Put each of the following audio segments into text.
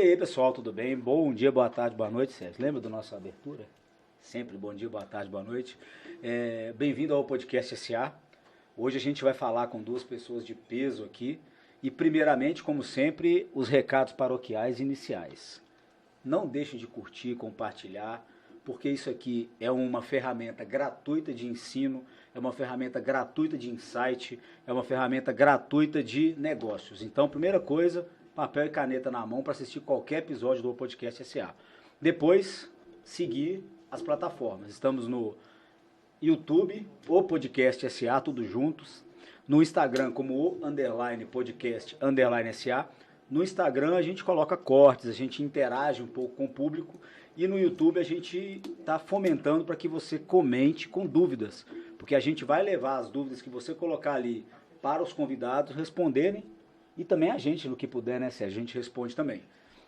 aí, pessoal, tudo bem? Bom dia, boa tarde, boa noite, Sérgio. Lembra da nossa abertura? Sempre bom dia, boa tarde, boa noite. Bem-vindo ao Podcast SA. Hoje a gente vai falar com duas pessoas de peso aqui. E, primeiramente, como sempre, os recados paroquiais iniciais. Não deixem de curtir, compartilhar, porque isso aqui é uma ferramenta gratuita de ensino, é uma ferramenta gratuita de insight, é uma ferramenta gratuita de negócios. Então, primeira coisa, papel e caneta na mão para assistir qualquer episódio do Podcast SA. Depois, seguir as plataformas. Estamos no YouTube, o Podcast SA, tudo juntos. No Instagram, como o _podcast_SA. No Instagram a gente coloca cortes, a gente interage um pouco com o público. E no YouTube a gente está fomentando para que você comente com dúvidas. Porque a gente vai levar as dúvidas que você colocar ali para os convidados responderem. E também a gente, no que puder, né, Sérgio? A gente responde também.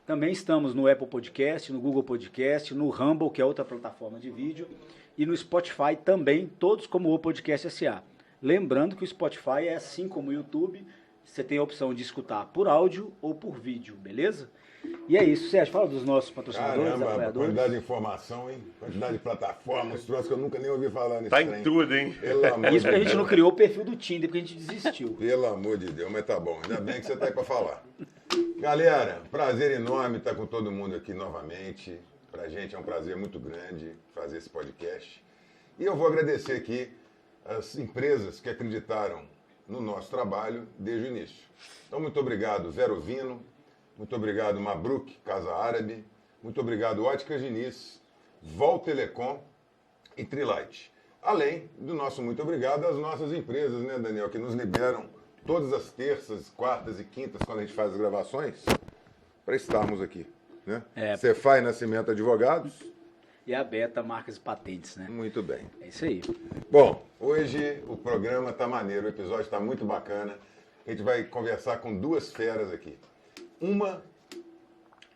Também estamos no Apple Podcast, no Google Podcast, no Rumble, que é outra plataforma de vídeo. E no Spotify também, todos como o Podcast SA. Lembrando que o Spotify é assim como o YouTube, você tem a opção de escutar por áudio ou por vídeo, beleza? E é isso, Sérgio, fala dos nossos patrocinadores, apoiadores. Quantidade de informação, hein? Quantidade de plataformas, troços que eu nunca nem ouvi falar nesse trem. Tá em tudo, hein? Isso porque a gente não criou o perfil do Tinder, porque a gente desistiu. Pelo amor de Deus, mas tá bom, ainda bem que você tá aí pra falar. Galera, prazer enorme estar com todo mundo aqui novamente. Pra gente é um prazer muito grande fazer esse podcast. E eu vou agradecer aqui as empresas que acreditaram no nosso trabalho desde o início. Então, muito obrigado, Zero Vino, muito obrigado, Mabruk, Casa Árabe, muito obrigado, Óticas Diniz, Vol Telecom e Trilight. Além do nosso muito obrigado às nossas empresas, né, Daniel, que nos liberam todas as terças, quartas e quintas, quando a gente faz as gravações, para estarmos aqui. Né? Cefai Nascimento Advogados. E a Beta Marcas e Patentes, né? Muito bem. É isso aí. Bom, hoje o programa tá maneiro, o episódio está muito bacana. A gente vai conversar com duas feras aqui. Uma,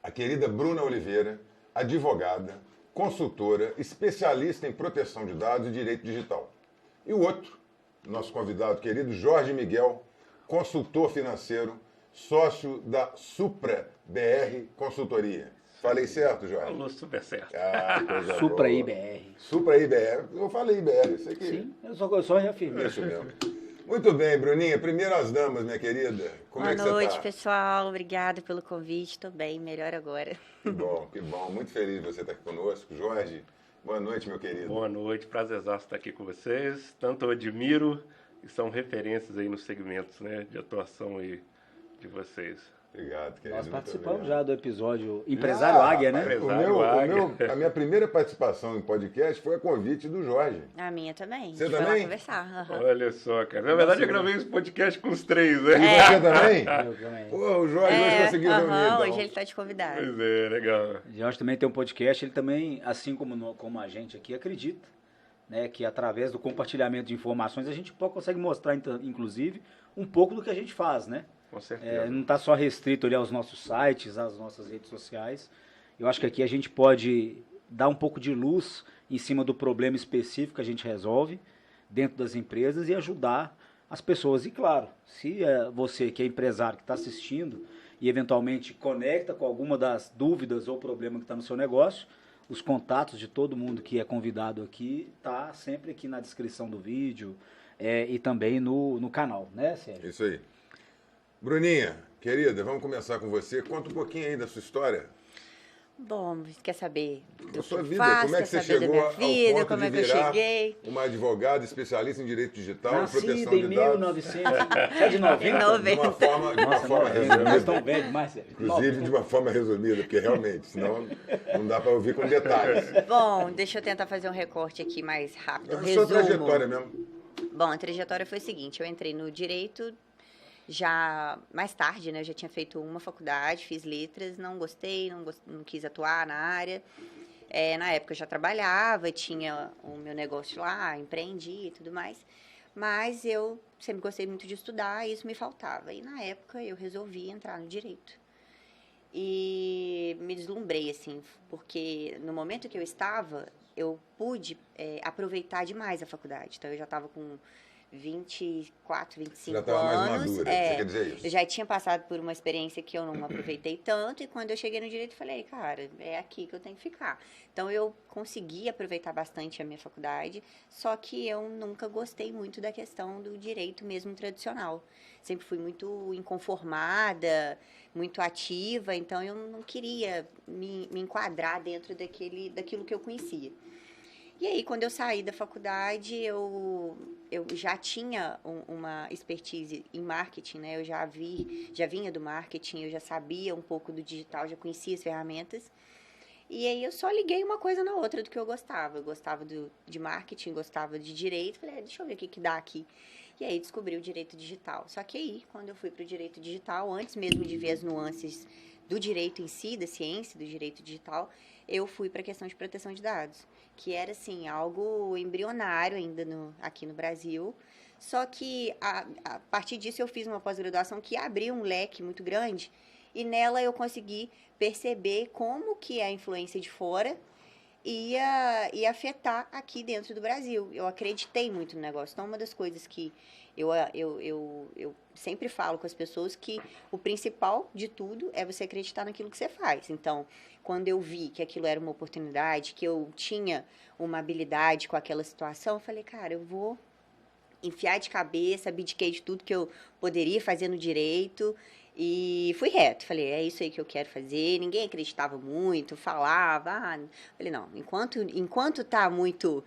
a querida Bruna Oliveira, advogada, consultora, especialista em proteção de dados e direito digital. E o outro, nosso convidado querido Jorge Miguel, consultor financeiro, sócio da Supra BR Consultoria. Falei certo, Jorge? Falou super certo. Coisa Supra boa. IBR. Supra IBR. Eu falei IBR, isso aqui. Sim, eu só reafirmei. Isso mesmo. Muito bem, Bruninha. Primeiras damas, minha querida. Como é que você tá? Boa noite, pessoal. Obrigada pelo convite. Estou bem, melhor agora. Que bom, que bom. Muito feliz de você estar aqui conosco. Jorge, boa noite, meu querido. Boa noite, prazerzaço estar aqui com vocês. Tanto eu admiro e são referências aí nos segmentos, né, de atuação aí de vocês. Obrigado, querido. Nós participamos já do episódio Empresário Águia, né? A minha primeira participação em podcast foi a convite do Jorge. A minha também. Você A gente foi também? lá conversar. Olha só, cara. Na verdade, eu gravei esse podcast com os três, né? E você também? Eu também. Pô, o Jorge hoje conseguiu reunir, então. Hoje ele está te convidado. Pois é, legal. Jorge também tem um podcast, ele também, assim como a gente aqui, acredita, né, que através do compartilhamento de informações a gente consegue mostrar, inclusive, um pouco do que a gente faz, né? Com certeza. Não está só restrito ali aos nossos sites, às nossas redes sociais. Eu acho que aqui a gente pode dar um pouco de luz em cima do problema específico que a gente resolve dentro das empresas e ajudar as pessoas. E claro, se você que é empresário que está assistindo e eventualmente conecta com alguma das dúvidas ou problema que está no seu negócio, os contatos de todo mundo que é convidado aqui tá sempre aqui na descrição do vídeo e também no canal, né, Sérgio? Isso aí. Bruninha, querida, vamos começar com você. Conta um pouquinho aí da sua história. Bom, quer saber Da sua que eu vida, faço, como é que quer você saber chegou da ao minha vida, ponto como de é que eu virar cheguei. uma advogada especialista em direito digital, Nascida proteção em de dados? 1900. É de 90? Em 90. De uma forma Nós resumida. estamos velhos demais, Sérgio. Inclusive de uma forma resumida, porque realmente, senão não dá para ouvir com detalhes. Bom, deixa eu tentar fazer um recorte aqui mais rápido. A sua trajetória mesmo. Bom, a trajetória foi o seguinte, eu entrei no direito já mais tarde, né? Eu já tinha feito uma faculdade, fiz letras, não gostei, não quis atuar na área. Na época eu já trabalhava, tinha o meu negócio lá, empreendi e tudo mais. Mas eu sempre gostei muito de estudar e isso me faltava. E na época eu resolvi entrar no direito. E me deslumbrei, assim, porque no momento que eu estava, eu pude aproveitar demais a faculdade. Então eu já estava com 24, 25 Já estava mais anos. madura, você quer dizer isso? Eu já tinha passado por uma experiência que eu não aproveitei tanto, e quando eu cheguei no direito, falei, cara, é aqui que eu tenho que ficar. Então, eu consegui aproveitar bastante a minha faculdade, só que eu nunca gostei muito da questão do direito mesmo tradicional. Sempre fui muito inconformada, muito ativa, então eu não queria me enquadrar dentro daquilo que eu conhecia. E aí, quando eu saí da faculdade, eu já tinha uma expertise em marketing, né? Eu já vinha do marketing, eu já sabia um pouco do digital, já conhecia as ferramentas. E aí, eu só liguei uma coisa na outra do que eu gostava. Eu gostava de marketing, gostava de direito. Falei, deixa eu ver o que dá aqui. E aí, descobri o direito digital. Só que aí, quando eu fui para o direito digital, antes mesmo de ver as nuances do direito em si, da ciência do direito digital, eu fui para a questão de proteção de dados, que era, assim, algo embrionário ainda aqui no Brasil. Só que, a partir disso, eu fiz uma pós-graduação que abriu um leque muito grande, e nela eu consegui perceber como que a influência de fora ia afetar aqui dentro do Brasil. Eu acreditei muito no negócio. Então, uma das coisas que eu sempre falo com as pessoas, que o principal de tudo é você acreditar naquilo que você faz. Então, quando eu vi que aquilo era uma oportunidade, que eu tinha uma habilidade com aquela situação, eu falei, cara, eu vou enfiar de cabeça, abdiquei de tudo que eu poderia fazer no direito e fui reto. Falei, é isso aí que eu quero fazer. Ninguém acreditava muito, falava. Falei, não, enquanto tá muito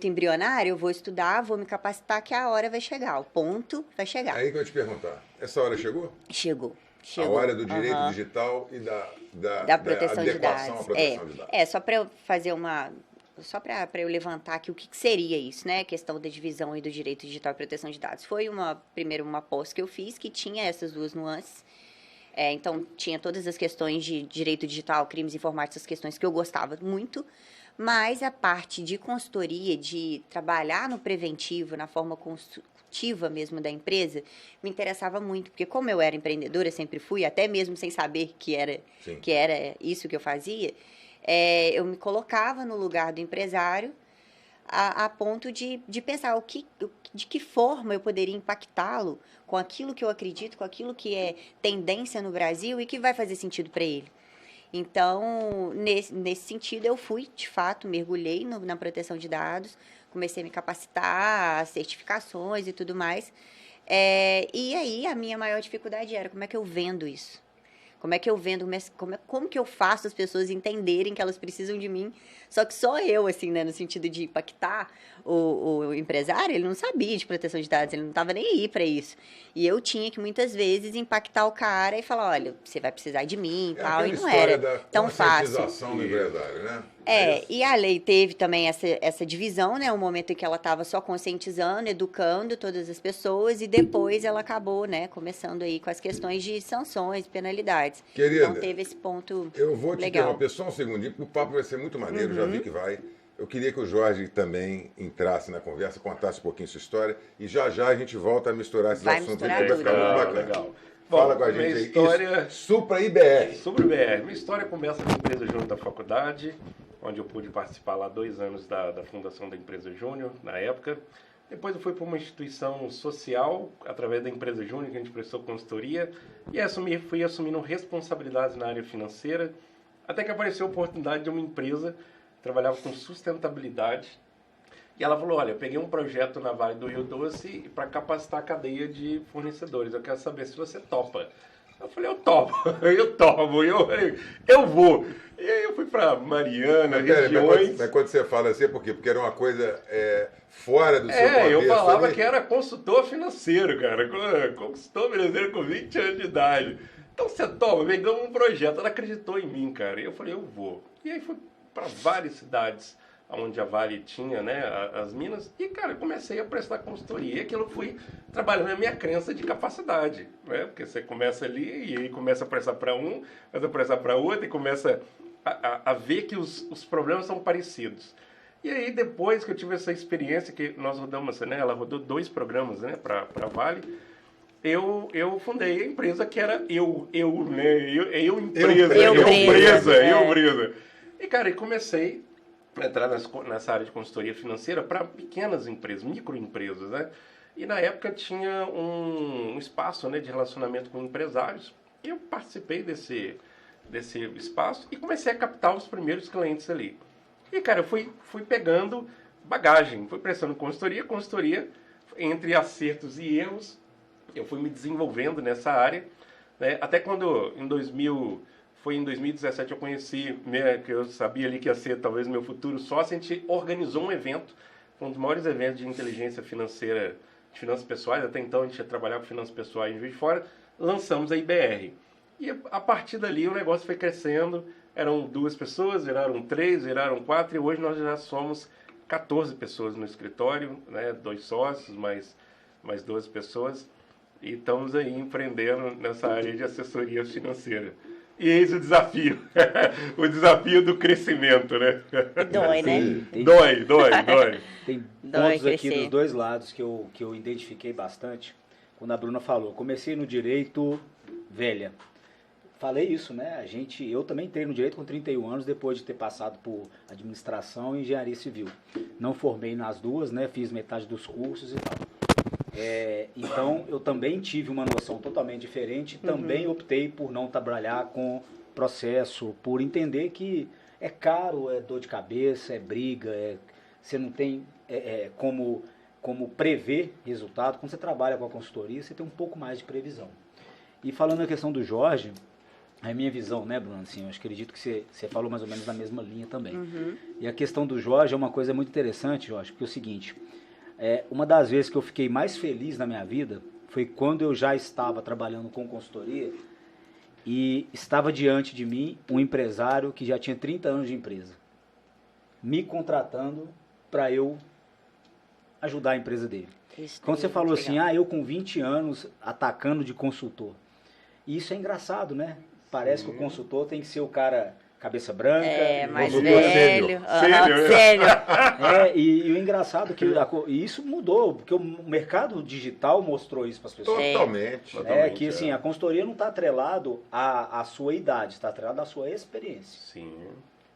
embrionário, eu vou estudar, vou me capacitar, que a hora vai chegar, o ponto vai chegar. É aí que eu ia te perguntar. Essa hora chegou? Chegou. A hora do direito digital e da proteção de adequação dados. à proteção de dados. Só para eu fazer só para eu levantar aqui o que seria isso, né? A questão da divisão aí do direito digital e proteção de dados. Foi primeiro uma pós que eu fiz que tinha essas duas nuances. Então, tinha todas as questões de direito digital, crimes informáticos, essas questões que eu gostava muito, mas a parte de consultoria, de trabalhar no preventivo, na forma consultiva mesmo da empresa, me interessava muito, porque como eu era empreendedora, sempre fui, até mesmo sem saber que era isso que eu fazia, eu me colocava no lugar do empresário a ponto de pensar de que forma eu poderia impactá-lo com aquilo que eu acredito, com aquilo que é tendência no Brasil e que vai fazer sentido para ele. Então, nesse sentido, eu fui, de fato, mergulhei na proteção de dados, comecei a me capacitar, certificações e tudo mais. E aí, a minha maior dificuldade era como é que eu vendo isso? Como é que eu vendo, como que eu faço as pessoas entenderem que elas precisam de mim? Só que só eu, assim, né, no sentido de impactar o empresário, ele não sabia de proteção de dados, ele não estava nem aí para isso. E eu tinha que, muitas vezes, impactar o cara e falar, olha, você vai precisar de mim e tal, e não era tão fácil. Do empresário, né? E a lei teve também essa divisão, né? Um momento em que ela estava só conscientizando, educando todas as pessoas, e depois ela acabou, né, começando aí com as questões de sanções, penalidades. Querida, então teve esse ponto eu vou te legal. interromper só um segundinho, porque o papo vai ser muito maneiro, já vi que vai. Eu queria que o Jorge também entrasse na conversa, contasse um pouquinho sua história, e já a gente volta a misturar esses assuntos, misturar vai ficar muito bacana. Legal. Fala Bom, com a gente aí. história... Supra IBR. Sobre o BR. Minha história começa na empresa Júnior da faculdade, onde eu pude participar lá 2 anos da fundação da empresa Júnior, na época. Depois eu fui para uma instituição social, através da empresa Júnior, que a gente prestou consultoria, e fui assumindo responsabilidades na área financeira, até que apareceu a oportunidade de uma empresa que trabalhava com sustentabilidade. E ela falou, olha, eu peguei um projeto na Vale do Rio Doce para capacitar a cadeia de fornecedores. Eu quero saber se você topa. Eu falei, eu topo, eu vou. E aí eu fui para Mariana, regiões... Mas quando você fala assim, é por quê? Porque era uma coisa fora do seu contexto. Eu falava que era consultor financeiro, cara. Consultor financeiro com 20 anos de idade. Então você topa, pegamos um projeto. Ela acreditou em mim, cara. E eu falei, eu vou. E aí fui para várias cidades onde a Vale tinha, né, as minas, e, cara, comecei a prestar consultoria, e aquilo fui trabalhando a minha crença de capacidade, né, porque você começa ali, e aí começa a prestar para um, começa a prestar para outro, e começa a ver que os problemas são parecidos. E aí, depois que eu tive essa experiência, que nós rodamos, né, ela rodou 2 programas, né, para a Vale, eu fundei a empresa que era empresa. E, cara, e comecei a entrar nessa área de consultoria financeira para pequenas empresas, microempresas, né? E na época tinha um espaço, né, de relacionamento com empresários. E eu participei desse espaço e comecei a captar os primeiros clientes ali. E, cara, eu fui pegando bagagem, fui prestando consultoria, entre acertos e erros, eu fui me desenvolvendo nessa área, né? Até quando, em 2017, eu conheci, que eu sabia ali que ia ser talvez meu futuro sócio, a gente organizou um evento, foi um dos maiores eventos de inteligência financeira, de finanças pessoais, até então a gente ia trabalhar com finanças pessoais em Juiz de Fora, lançamos a IBR. E a partir dali o negócio foi crescendo, eram 2 pessoas, viraram 3, viraram 4, e hoje nós já somos 14 pessoas no escritório, né? 2 sócios, mais 12 pessoas, e estamos aí empreendendo nessa área de assessoria financeira. E eis o desafio, o desafio do crescimento, né? Dói, né? Dói. Tem Dói pontos aqui crescer. dos dois lados que eu identifiquei bastante. Quando a Bruna falou, comecei no direito velha. Falei isso, né? Eu também entrei no direito com 31 anos, depois de ter passado por administração e engenharia civil. Não formei nas duas, né? Fiz metade dos cursos e tal. Então, eu também tive uma noção totalmente diferente. Também optei por não trabalhar com processo, por entender que é caro, é dor de cabeça, é briga, você não tem como prever resultado. Quando você trabalha com a consultoria, você tem um pouco mais de previsão. E falando na questão do Jorge, a minha visão, né, Bruno? Assim, eu acredito que você falou mais ou menos na mesma linha também. E a questão do Jorge é uma coisa muito interessante, Jorge, porque é o seguinte, uma das vezes que eu fiquei mais feliz na minha vida foi quando eu já estava trabalhando com consultoria e estava diante de mim um empresário que já tinha 30 anos de empresa, me contratando para eu ajudar a empresa dele. Quando você falou assim, eu com 20 anos atacando de consultor, e isso é engraçado, né? Parece que o consultor tem que ser o cara cabeça branca. Mais consultor velho. Sênior. Sério. E o engraçado é que e isso mudou, porque o mercado digital mostrou isso para as pessoas. Totalmente. Que assim, a consultoria não está atrelado à sua idade, está atrelado à sua experiência. Sim.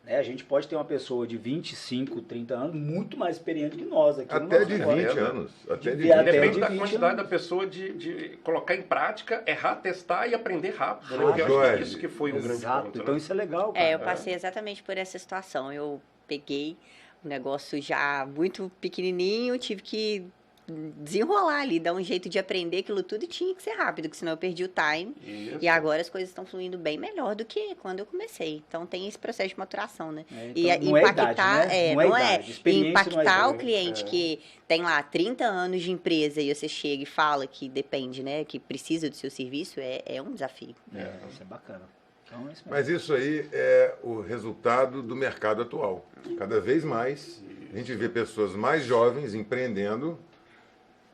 A gente pode ter uma pessoa de 25, 30 anos muito mais experiente que nós aqui. Até no de nosso 20 negócio. anos. Até de 20 Até Depende anos. da 20 quantidade anos. da pessoa de colocar em prática, errar, testar e aprender rápido. Né? Ah, Porque eu acho que Jorge. é isso que foi um grande Exato, ponto. então Né? isso é legal, cara. Eu passei exatamente por essa situação. Eu peguei um negócio já muito pequenininho, tive que desenrolar ali, dar um jeito de aprender aquilo tudo e tinha que ser rápido, porque senão eu perdi o time. Isso. E agora as coisas estão fluindo bem melhor do que quando eu comecei. Então tem esse processo de maturação, né? E Então, não é impactar, idade, né? não é, idade. Experiência não é impactar idade. o cliente que tem lá 30 anos de empresa e você chega e fala que depende, né, que precisa do seu serviço, é um desafio. Isso é bacana. Então, é isso mesmo. Mas isso aí é o resultado do mercado atual. Cada vez mais a gente vê pessoas mais jovens empreendendo,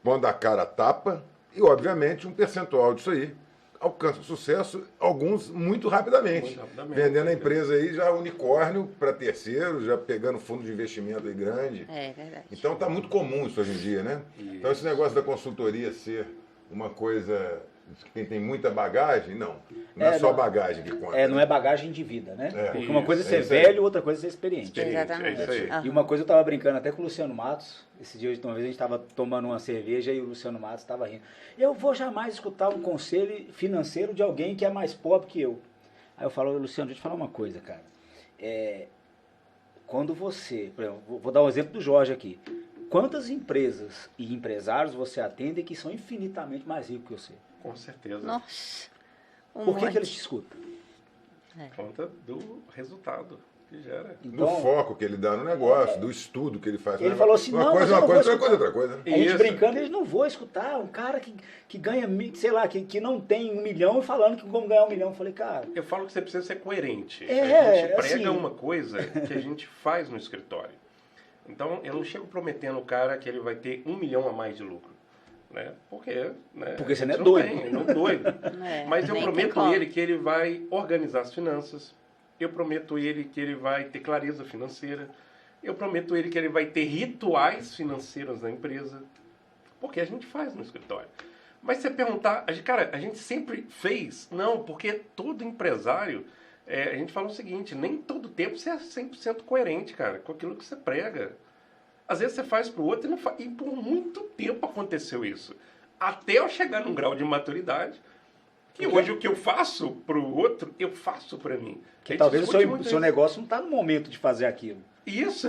pondo a cara a tapa, e obviamente um percentual disso aí alcança sucesso, alguns muito rapidamente. Muito rapidamente. Vendendo a empresa aí já unicórnio para terceiros, já pegando fundo de investimento aí grande. É verdade. Então está muito comum isso hoje em dia, né? Então esse negócio da consultoria ser uma coisa que quem tem muita bagagem, não é só não. bagagem que conta. Não é bagagem de vida, né? Porque uma Isso, coisa é ser isso aí. velho, outra coisa é ser experiente. Exatamente. É isso aí. Aham. E uma coisa eu tava brincando até com o Luciano Matos. Esse dia, uma vez a gente tava tomando uma cerveja e o Luciano Matos estava rindo. Eu vou jamais escutar um conselho financeiro de alguém que é mais pobre que eu. Aí eu falo, Luciano, deixa eu te falar uma coisa, cara. Quando você, por exemplo, vou dar um exemplo do Jorge aqui. Quantas empresas e empresários você atende que são infinitamente mais ricos que você? Com certeza. Nossa. Por que eles te escutam? Conta do resultado que gera. Do foco que ele dá no negócio, do estudo que ele faz. no Ele negócio. falou assim, uma não, coisa mas é eu uma não coisa, vou outra coisa é outra coisa. A gente Isso. brincando, eles não vão escutar um cara que ganha, sei lá, que não tem 1 milhão e falando que como ganhar 1 milhão. Eu falei, cara, Eu falo que você precisa ser coerente. É, a gente prega assim- uma coisa que a gente faz no escritório. Então, eu não chego prometendo o cara que ele vai ter 1 milhão a mais de lucro. Né? Porque Porque você não é a gente doido. tem, não é doido. Mas eu nem tem prometo como. ele que ele vai organizar as finanças. Eu prometo ele que ele vai ter clareza financeira. Eu prometo ele que ele vai ter rituais financeiros na empresa. Porque a gente faz no escritório. Mas se você perguntar, a gente sempre fez. Não, porque todo empresário, a gente fala o seguinte, nem todo tempo você é 100% coerente, cara, com aquilo que você prega. Às vezes você faz para o outro e por muito tempo aconteceu isso. Até eu chegar num grau de maturidade, que hoje o que eu faço para o outro, eu faço para mim. Que talvez o seu negócio não está no momento de fazer aquilo. Isso.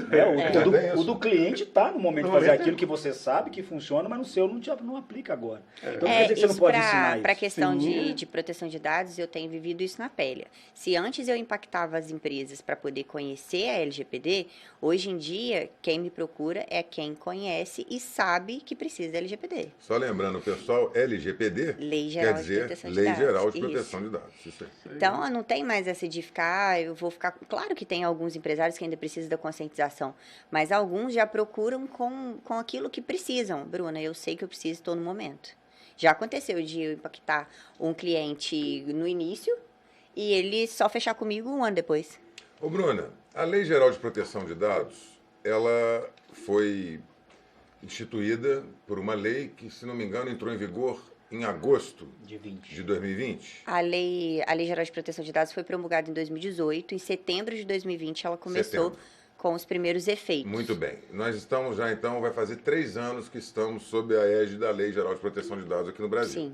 O do cliente está no momento de fazer aquilo que você sabe que funciona, mas no seu não aplica agora. Então quer dizer que você não pode ensinar isso. Para a questão de proteção de dados, eu tenho vivido isso na pele. Se antes eu impactava as empresas para poder conhecer a LGPD, hoje em dia, quem me procura é quem conhece e sabe que precisa da LGPD. Só lembrando, pessoal, LGPD Lei Geral quer dizer de Proteção de Lei Dados. Geral de Proteção de Dados. Isso aí. Então, não tem mais essa de ficar, eu vou ficar... Claro que tem alguns empresários que ainda precisam da conscientização, mas alguns já procuram com aquilo que precisam. Bruna, eu sei que eu preciso, estou no momento. Já aconteceu de eu impactar um cliente no início e ele só fechar comigo um ano depois. Ô, Bruna, a Lei Geral de Proteção de Dados, ela foi instituída por uma lei que, se não me engano, entrou em vigor em agosto de 2020. A Lei Geral de Proteção de Dados foi promulgada em 2018. Em setembro de 2020, ela começou com os primeiros efeitos. Muito bem. Nós estamos já, então, vai fazer 3 anos que estamos sob a égide da Lei Geral de Proteção de Dados aqui no Brasil.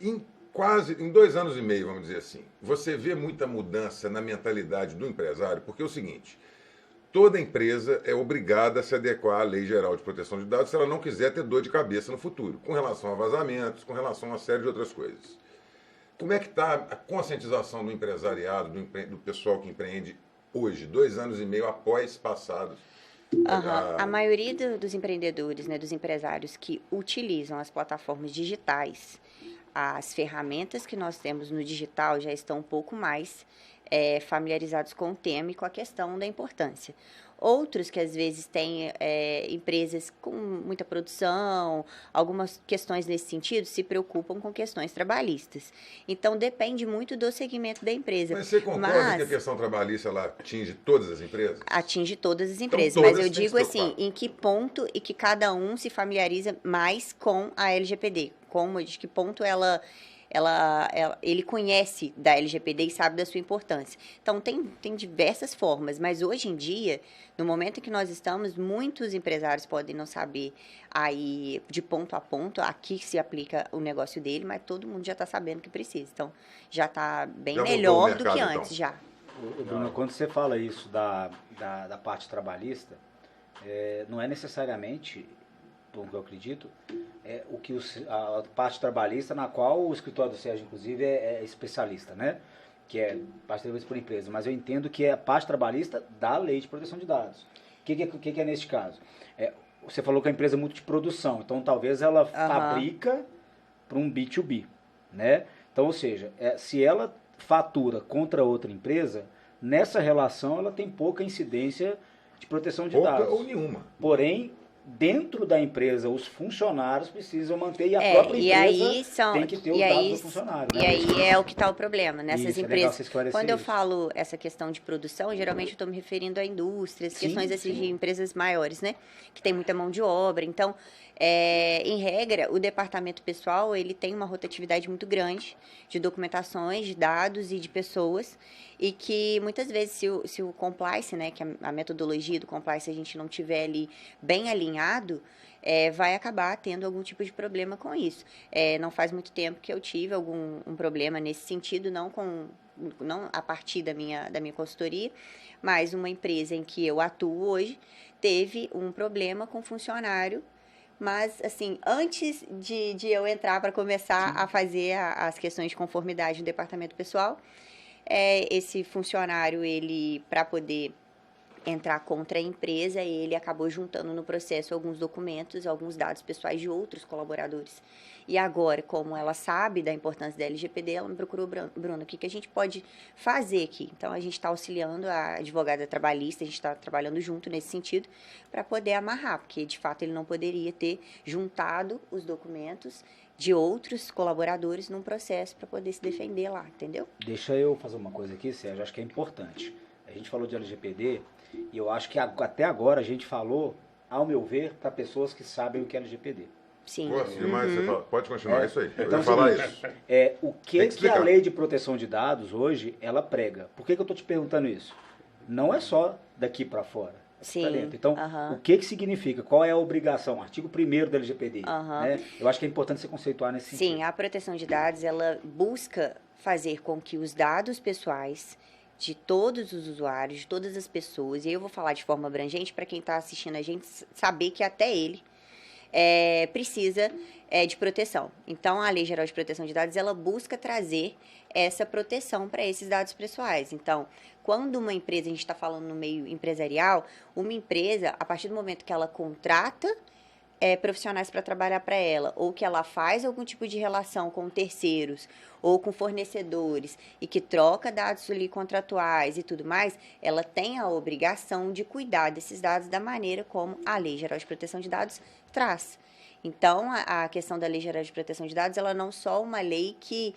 Sim. Em 2 anos e meio, vamos dizer assim, você vê muita mudança na mentalidade do empresário, porque é o seguinte, toda empresa é obrigada a se adequar à Lei Geral de Proteção de Dados se ela não quiser ter dor de cabeça no futuro, com relação a vazamentos, com relação a uma série de outras coisas. Como é que está a conscientização do empresariado, do pessoal que empreende hoje, 2 anos e meio após passados? A maioria dos empreendedores, né, dos empresários que utilizam as plataformas digitais, as ferramentas que nós temos no digital já estão um pouco mais familiarizados com o tema e com a questão da importância. Outros que às vezes têm empresas com muita produção, algumas questões nesse sentido, se preocupam com questões trabalhistas. Então, depende muito do segmento da empresa. Mas você concorda que a questão trabalhista ela atinge todas as empresas? Atinge todas as empresas, então, mas eu digo assim, em que ponto e que cada um se familiariza mais com a LGPD? De que ponto ele conhece da LGPD e sabe da sua importância. Então, tem diversas formas, mas hoje em dia, no momento em que nós estamos, muitos empresários podem não saber aí de ponto a ponto, aqui se aplica o negócio dele, mas todo mundo já está sabendo que precisa. Então, já está bem melhor do que antes, já. Bruno, quando você fala isso da parte trabalhista, não é necessariamente, pelo que eu acredito, a parte trabalhista na qual o escritório do Sérgio, inclusive, é especialista, né? Que é parte trabalhista por empresa. Mas eu entendo que é a parte trabalhista da Lei de Proteção de Dados. O que é neste caso? Você falou que a empresa é muito de produção, então talvez ela fabrica para um B2B, né? Então, ou seja, se ela fatura contra outra empresa, nessa relação ela tem pouca incidência de proteção de dados. Ou nenhuma. Porém, dentro da empresa, os funcionários precisam manter e a própria empresa tem que ter os dados do funcionário. Né? E aí é o que está o problema. Nessas empresas, quando eu isso. falo essa questão de produção, geralmente eu estou me referindo a indústrias, questões assim, de empresas maiores, né? Que tem muita mão de obra. Então, em regra, o departamento pessoal ele tem uma rotatividade muito grande de documentações, de dados e de pessoas, e que muitas vezes se o compliance, né, que a metodologia do compliance a gente não tiver ali bem alinhado, vai acabar tendo algum tipo de problema com isso. Não faz muito tempo que eu tive um problema nesse sentido, não a partir da minha consultoria, mas uma empresa em que eu atuo hoje teve um problema com funcionário. Mas, assim, antes de eu entrar para começar a fazer as questões de conformidade no departamento pessoal, esse funcionário, para poder entrar contra a empresa, ele acabou juntando no processo alguns documentos, alguns dados pessoais de outros colaboradores. E agora, como ela sabe da importância da LGPD, ela me procurou, Bruno, o que a gente pode fazer aqui? Então, a gente está auxiliando a advogada trabalhista, a gente está trabalhando junto nesse sentido, para poder amarrar, porque, de fato, ele não poderia ter juntado os documentos de outros colaboradores num processo para poder se defender lá, entendeu? Deixa eu fazer uma coisa aqui, Sérgio, acho que é importante. A gente falou de LGPD e eu acho que até agora a gente falou, ao meu ver, para pessoas que sabem o que é LGPD. Sim. Demais, você fala. Pode continuar, isso aí. Eu então, ia falar isso. O que a Lei de Proteção de Dados hoje, ela prega? Por que eu estou te perguntando isso? Não é só daqui para fora. Sim. Tá dentro. Então, o que significa? Qual é a obrigação? Artigo 1º da LGPD. Né? Eu acho que é importante você conceituar nesse sentido. Sim, a proteção de dados, ela busca fazer com que os dados pessoais de todos os usuários, de todas as pessoas, e eu vou falar de forma abrangente para quem está assistindo a gente saber que até ele precisa de proteção. Então, a Lei Geral de Proteção de Dados, ela busca trazer essa proteção para esses dados pessoais. Então, quando uma empresa, a gente está falando no meio empresarial, uma empresa, a partir do momento que ela contrata profissionais para trabalhar para ela, ou que ela faz algum tipo de relação com terceiros, ou com fornecedores, e que troca dados ali contratuais e tudo mais, ela tem a obrigação de cuidar desses dados da maneira como a Lei Geral de Proteção de Dados traz. Então, a questão da Lei Geral de Proteção de Dados, ela não é só uma lei que,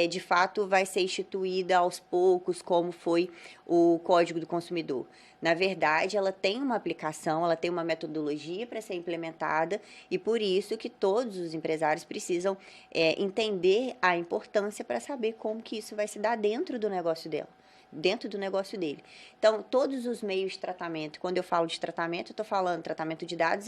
de fato, vai ser instituída aos poucos, como foi o Código do Consumidor. Na verdade, ela tem uma aplicação, ela tem uma metodologia para ser implementada e por isso que todos os empresários precisam entender a importância para saber como que isso vai se dar dentro do negócio dela. Dentro do negócio dele. Então, todos os meios de tratamento, quando eu falo de tratamento, eu estou falando tratamento de dados,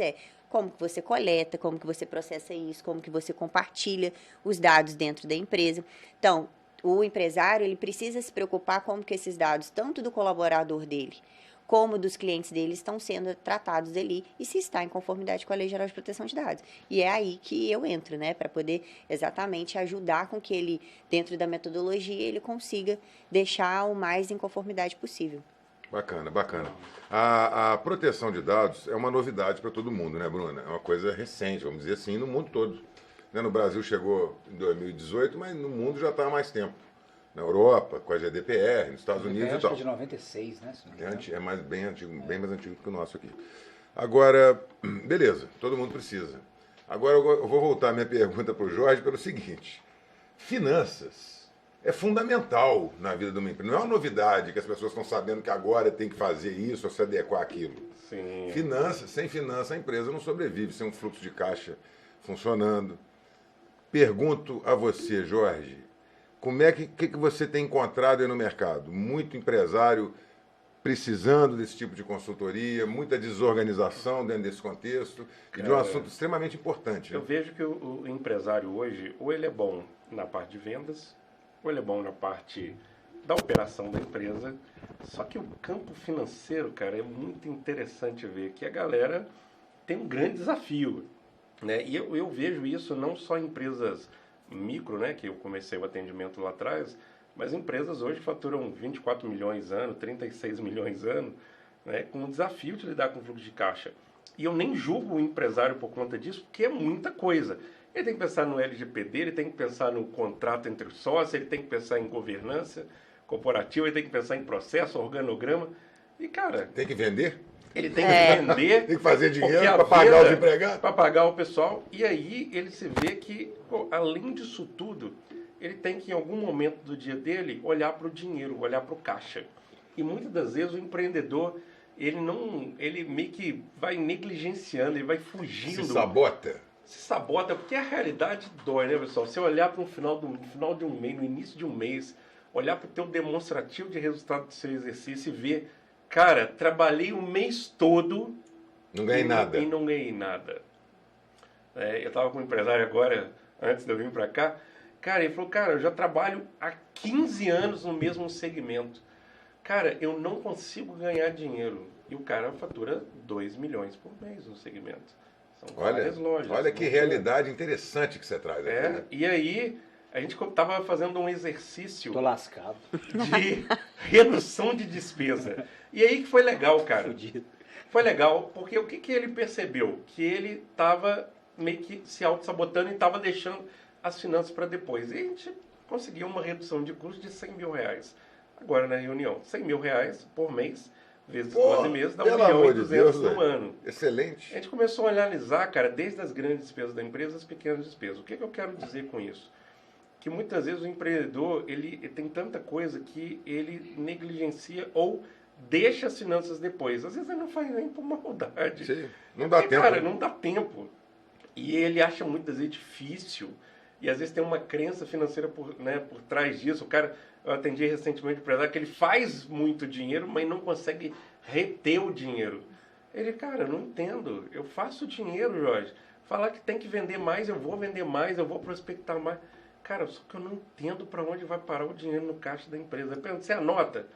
como que você coleta, como que você processa isso, como que você compartilha os dados dentro da empresa. Então, o empresário, ele precisa se preocupar como que esses dados, tanto do colaborador dele, como dos clientes dele, estão sendo tratados ali e se está em conformidade com a Lei Geral de Proteção de Dados. E é aí que eu entro, né, para poder exatamente ajudar com que ele, dentro da metodologia, ele consiga deixar o mais em conformidade possível. Bacana, bacana. A proteção de dados é uma novidade para todo mundo, né, Bruna? É uma coisa recente, vamos dizer assim, no mundo todo. No Brasil chegou em 2018, mas no mundo já está há mais tempo. Na Europa, com a GDPR, nos Estados Unidos e tal. É de 96, né? Bem mais antigo que o nosso aqui. Agora, beleza, todo mundo precisa. Agora eu vou voltar a minha pergunta para o Jorge pelo seguinte. Finanças é fundamental na vida de uma empresa. Não é uma novidade que as pessoas estão sabendo que agora tem que fazer isso ou se adequar àquilo. Sim. Finanças, sem finança a empresa não sobrevive, sem um fluxo de caixa funcionando. Pergunto a você, Jorge, como é que você tem encontrado aí no mercado? Muito empresário precisando desse tipo de consultoria, muita desorganização dentro desse contexto e de um assunto extremamente importante. Eu vejo que o empresário hoje, ou ele é bom na parte de vendas, ou ele é bom na parte da operação da empresa. Só que o campo financeiro, cara, é muito interessante ver que a galera tem um grande desafio, né? E eu vejo isso não só em empresas micro, né, que eu comecei o atendimento lá atrás, mas empresas hoje faturam 24 milhões ano, 36 milhões ano, né, com o desafio de lidar com fluxo de caixa. E eu nem julgo o empresário por conta disso, porque é muita coisa. Ele tem que pensar no LGPD, ele tem que pensar no contrato entre os sócios, ele tem que pensar em governança corporativa, ele tem que pensar em processo, organograma. E, cara... Tem que vender? Ele tem que vender... Tem que fazer dinheiro para pagar os empregados? Para pagar o pessoal. E aí ele se vê que, além disso tudo, ele tem que, em algum momento do dia dele, olhar para o dinheiro, olhar para o caixa. E muitas das vezes o empreendedor, ele meio que vai negligenciando, ele vai fugindo. Se sabota, porque a realidade dói, né, pessoal? Você olhar para um final de um mês, no início de um mês, olhar para o teu demonstrativo de resultado do seu exercício e ver, cara, trabalhei o mês todo... Não ganhei nada. E não ganhei nada. Eu estava com um empresário agora, antes de eu vir para cá, cara, ele falou, cara, eu já trabalho há 15 anos no mesmo segmento. Cara, eu não consigo ganhar dinheiro. E o cara fatura 2 milhões por mês no segmento. São várias lojas. Olha que realidade interessante que você traz aqui. Né? E aí, a gente estava fazendo um exercício... Tô lascado. ...de redução de despesa. E aí que foi legal, cara. Fudido. Foi legal, porque o que ele percebeu? Que ele estava meio que se auto-sabotando e estava deixando as finanças para depois. E a gente conseguiu uma redução de custo de 100 mil reais. Agora na reunião, 100 mil reais por mês, vezes 12 meses, dá 1.200.000 no ano. Excelente. A gente começou a analisar, cara, desde as grandes despesas da empresa, as pequenas despesas. O que eu quero dizer com isso? Que muitas vezes o empreendedor, ele tem tanta coisa que ele negligencia ou deixa as finanças depois. Às vezes ele não faz nem por maldade. Sim, não dá tempo. Cara, não dá tempo. E ele acha muitas vezes difícil. E às vezes tem uma crença financeira por trás disso. O cara, eu atendi recentemente um empresário que ele faz muito dinheiro, mas não consegue reter o dinheiro. Ele, cara, eu não entendo. Eu faço dinheiro, Jorge. Falar que tem que vender mais, eu vou vender mais, eu vou prospectar mais. Cara, só que eu não entendo para onde vai parar o dinheiro no caixa da empresa. Você anota?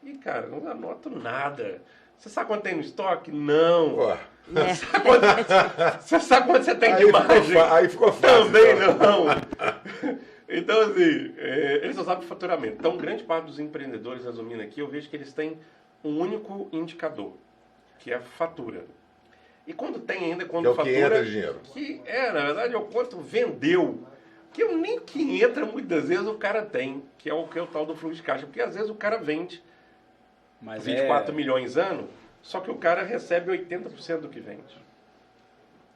E, cara, não anoto nada. Você sabe quanto tem no estoque? Não. Pô. Você sabe quanto você tem de margem? Aí ficou fácil. Também não. Então, assim, eles só sabem faturamento. Então, grande parte dos empreendedores, resumindo aqui, eu vejo que eles têm um único indicador, que é a fatura. E quando tem ainda, quando que é o que entra dinheiro. Que na verdade, é o quanto vendeu. Que nem que entra, muitas vezes, o cara tem, que é o tal do fluxo de caixa. Porque, às vezes, o cara vende 24 milhões ano, só que o cara recebe 80% do que vende.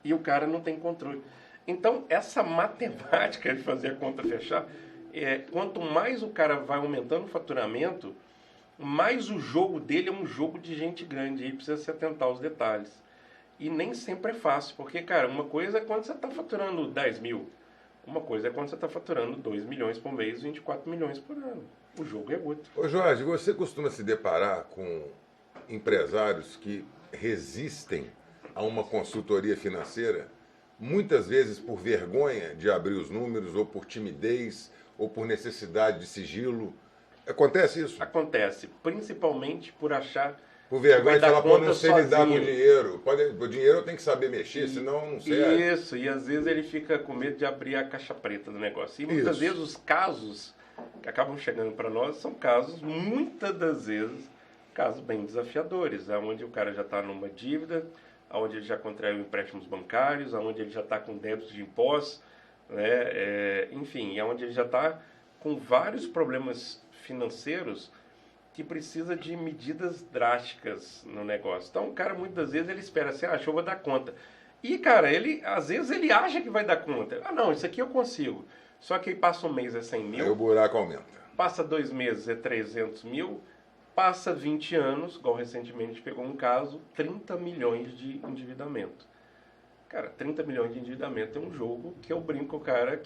E o cara não tem controle. Então, essa matemática de fazer a conta fechar, quanto mais o cara vai aumentando o faturamento, mais o jogo dele é um jogo de gente grande. E precisa se atentar aos detalhes. E nem sempre é fácil, porque, cara, uma coisa é quando você está faturando 10 mil. Uma coisa é quando você está faturando 2 milhões por mês, 24 milhões por ano. O jogo é outro. Ô Jorge, você costuma se deparar com empresários que resistem a uma consultoria financeira, muitas vezes por vergonha de abrir os números, ou por timidez, ou por necessidade de sigilo? Acontece isso? Acontece, principalmente por achar... Por vergonha de falar, pô, não sei lidar com o sozinho. dinheiro. O dinheiro eu tenho que saber mexer, senão não serve. Isso, e às vezes ele fica com medo de abrir a caixa preta do negócio. E muitas vezes os casos que acabam chegando para nós são casos, muitas das vezes, casos bem desafiadores, onde o cara já está numa dívida, onde ele já contraiu empréstimos bancários, onde ele já está com débitos de impostos, né? Enfim, onde ele já está com vários problemas financeiros que precisa de medidas drásticas no negócio. Então, o cara, muitas vezes, ele espera assim, eu vou dar conta. E, cara, às vezes ele acha que vai dar conta. Não, isso aqui eu consigo. Só que aí passa um mês é 100 mil. Aí o buraco aumenta. Passa 2 meses é 300 mil. Passa 20 anos, igual recentemente a gente pegou um caso, 30 milhões de endividamento. Cara, 30 milhões de endividamento é um jogo que eu brinco com o cara,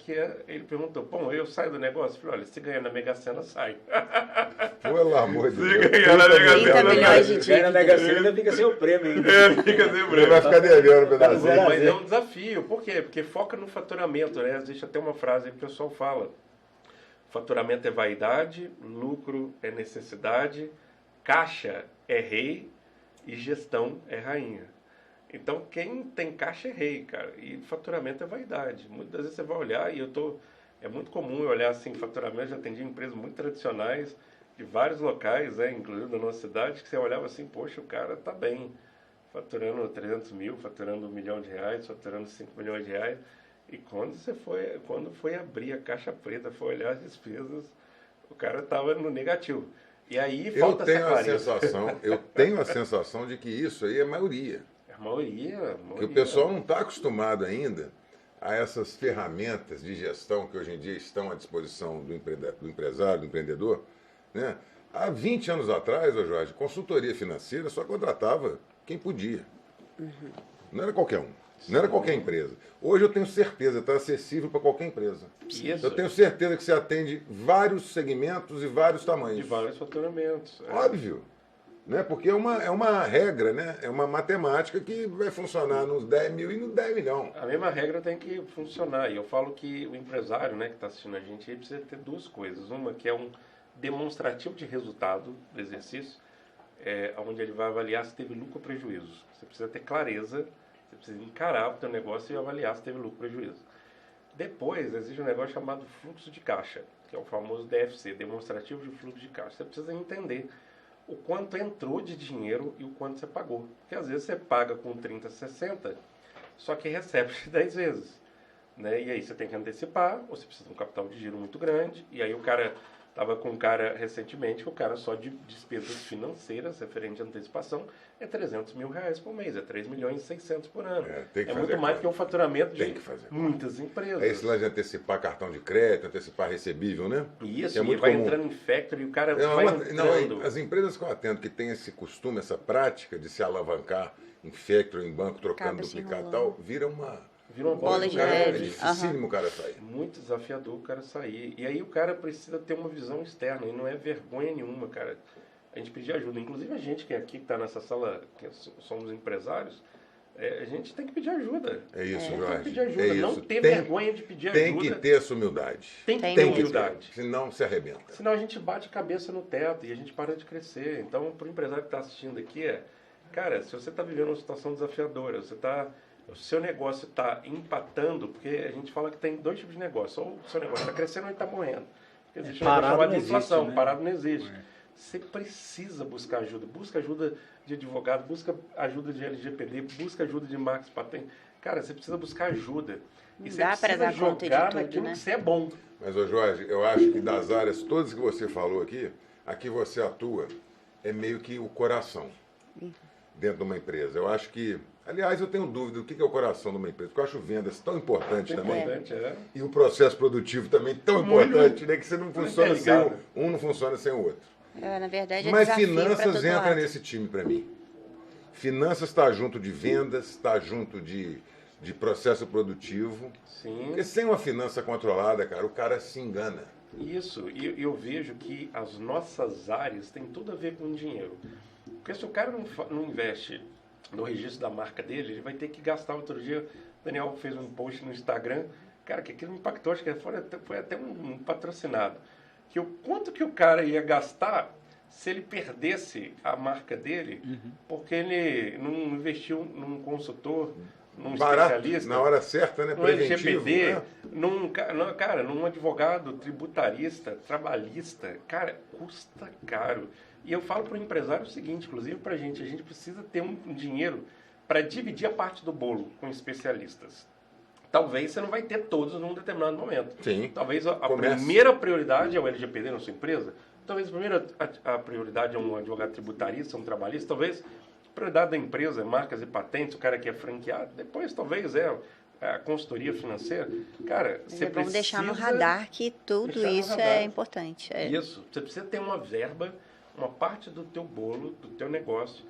ele perguntou, eu saio do negócio? Eu falei, olha, se ganhar na Mega Sena, sai. Pelo amor de Deus. Se ganhar na Mega Sena, 30 milhões de Ganha na Mega Sena, ainda fica sem o prêmio ainda. fica sem Ele prêmio. vai ficar devendo um pedacinho. Mas é um desafio. Por quê? Porque foca no faturamento, né? Existe até uma frase que o pessoal fala. Faturamento é vaidade, lucro é necessidade, caixa é rei e gestão é rainha. Então, quem tem caixa é rei, cara. E faturamento é vaidade. Muitas vezes você vai olhar, é muito comum eu olhar assim, faturamento, já atendi empresas muito tradicionais, de vários locais, inclusive da nossa cidade, que você olhava assim, poxa, o cara tá bem, faturando 300 mil, faturando R$1 milhão, faturando 5 milhões de reais. E quando foi abrir a caixa preta, foi olhar as despesas, o cara tava no negativo. E aí falta essa clareza. Eu tenho a sensação de que isso aí é maioria. A maioria. Que o pessoal não está acostumado ainda a essas ferramentas de gestão que hoje em dia estão à disposição do empresário, do empreendedor. Né? Há 20 anos atrás, Jorge, consultoria financeira só contratava quem podia. Não era qualquer um. Não era qualquer empresa. Hoje eu tenho certeza, está acessível para qualquer empresa. Isso. Eu tenho certeza que você atende vários segmentos e vários tamanhos. De vários faturamentos. Óbvio. Né? Porque é uma regra, né? É uma matemática que vai funcionar nos 10 mil e nos 10 milhões. A mesma regra tem que funcionar. E eu falo que o empresário, né, que está assistindo a gente, ele precisa ter duas coisas. Uma que é um demonstrativo de resultado do exercício, onde ele vai avaliar se teve lucro ou prejuízo. Você precisa ter clareza, você precisa encarar o teu negócio e avaliar se teve lucro ou prejuízo. Depois, existe um negócio chamado fluxo de caixa, que é o famoso DFC, demonstrativo de fluxo de caixa. Você precisa entender o quanto entrou de dinheiro e o quanto você pagou. Porque às vezes você paga com 30, 60, só que recebe 10 vezes. Né? E aí você tem que antecipar, ou você precisa de um capital de giro muito grande, e aí o cara... Estava com um cara recentemente, o cara só de despesas financeiras, referente à antecipação, é 300 mil reais por mês, é 3 milhões e 600 por ano. É muito mais que o faturamento de muitas empresas. É esse lá de antecipar cartão de crédito, antecipar recebível, né? Isso, é muito vai comum. entrando em factory e o cara vai entrando. As empresas que eu atendo que têm esse costume, essa prática de se alavancar em factory, em banco, trocando duplicado e tal, vira uma bola de neve. neve. É dificílimo o cara sair. Muito desafiador o cara sair. E aí o cara precisa ter uma visão externa. E não é vergonha nenhuma, cara. a gente pedir ajuda. Inclusive a gente que aqui está nessa sala, que somos empresários, a gente tem que pedir ajuda. É isso, Tem Jorge. que pedir ajuda. É isso. Não ter vergonha de pedir Tem ajuda. que ter essa humildade. Tem que ter Tem humildade. Senão se arrebenta. Senão a gente bate a cabeça no teto e a gente para de crescer. Então, para o empresário que está assistindo aqui, cara, se você está vivendo uma situação desafiadora, o seu negócio está empatando, porque a gente fala que tem 2 tipos de negócio. Ou o seu negócio está crescendo ou ele está morrendo. Porque existe um negócio Parado chamado não de inflação, existe, né? parado não existe. Você precisa buscar ajuda. Busca ajuda de advogado, busca ajuda de LGPD, busca ajuda de marcas patentes. Cara, você precisa buscar ajuda. E você Dá pra precisa dar conta de jogar tudo, naquilo né? que você é bom. Mas, ô Jorge, eu acho que das áreas todas que você falou aqui você atua, é meio que o coração dentro de uma empresa. Eu acho que, aliás, eu tenho dúvida do que é o coração de uma empresa, porque eu acho vendas tão importante também. Importante, E o processo produtivo também tão importante, né? Que você não funciona sem interligado. um não funciona sem o outro. Na verdade, é Mas desafio pra finanças todo entra lado. nesse time para mim. Finanças está junto de vendas, está junto de processo produtivo. Sim. Porque sem uma finança controlada, cara, o cara se engana. Isso, e eu vejo que as nossas áreas têm tudo a ver com dinheiro. Porque se o cara não investe no registro da marca dele, ele vai ter que gastar. Outro dia, o Daniel fez um post no Instagram, cara, que aquilo me impactou, acho que foi até um patrocinado. Que o quanto que o cara ia gastar se ele perdesse a marca dele, porque ele não investiu num consultor, num Barato, especialista, na hora certa, né? no Preventivo, LGPD, né? cara, num advogado tributarista, trabalhista, cara, custa caro. E eu falo para o empresário o seguinte, inclusive para a gente precisa ter um dinheiro para dividir a parte do bolo com especialistas. Talvez você não vai ter todos num determinado momento. Sim. Talvez a Comece. primeira prioridade é o LGPD na sua empresa. Talvez a prioridade é um advogado tributarista, um trabalhista. Talvez a prioridade da empresa é marcas e patentes, o cara que é franqueado. Depois, talvez, a consultoria financeira. Cara, você Vamos precisa deixar no radar que tudo deixar no isso radar. é importante. Isso. Você precisa ter uma verba, uma parte do teu bolo, do teu negócio,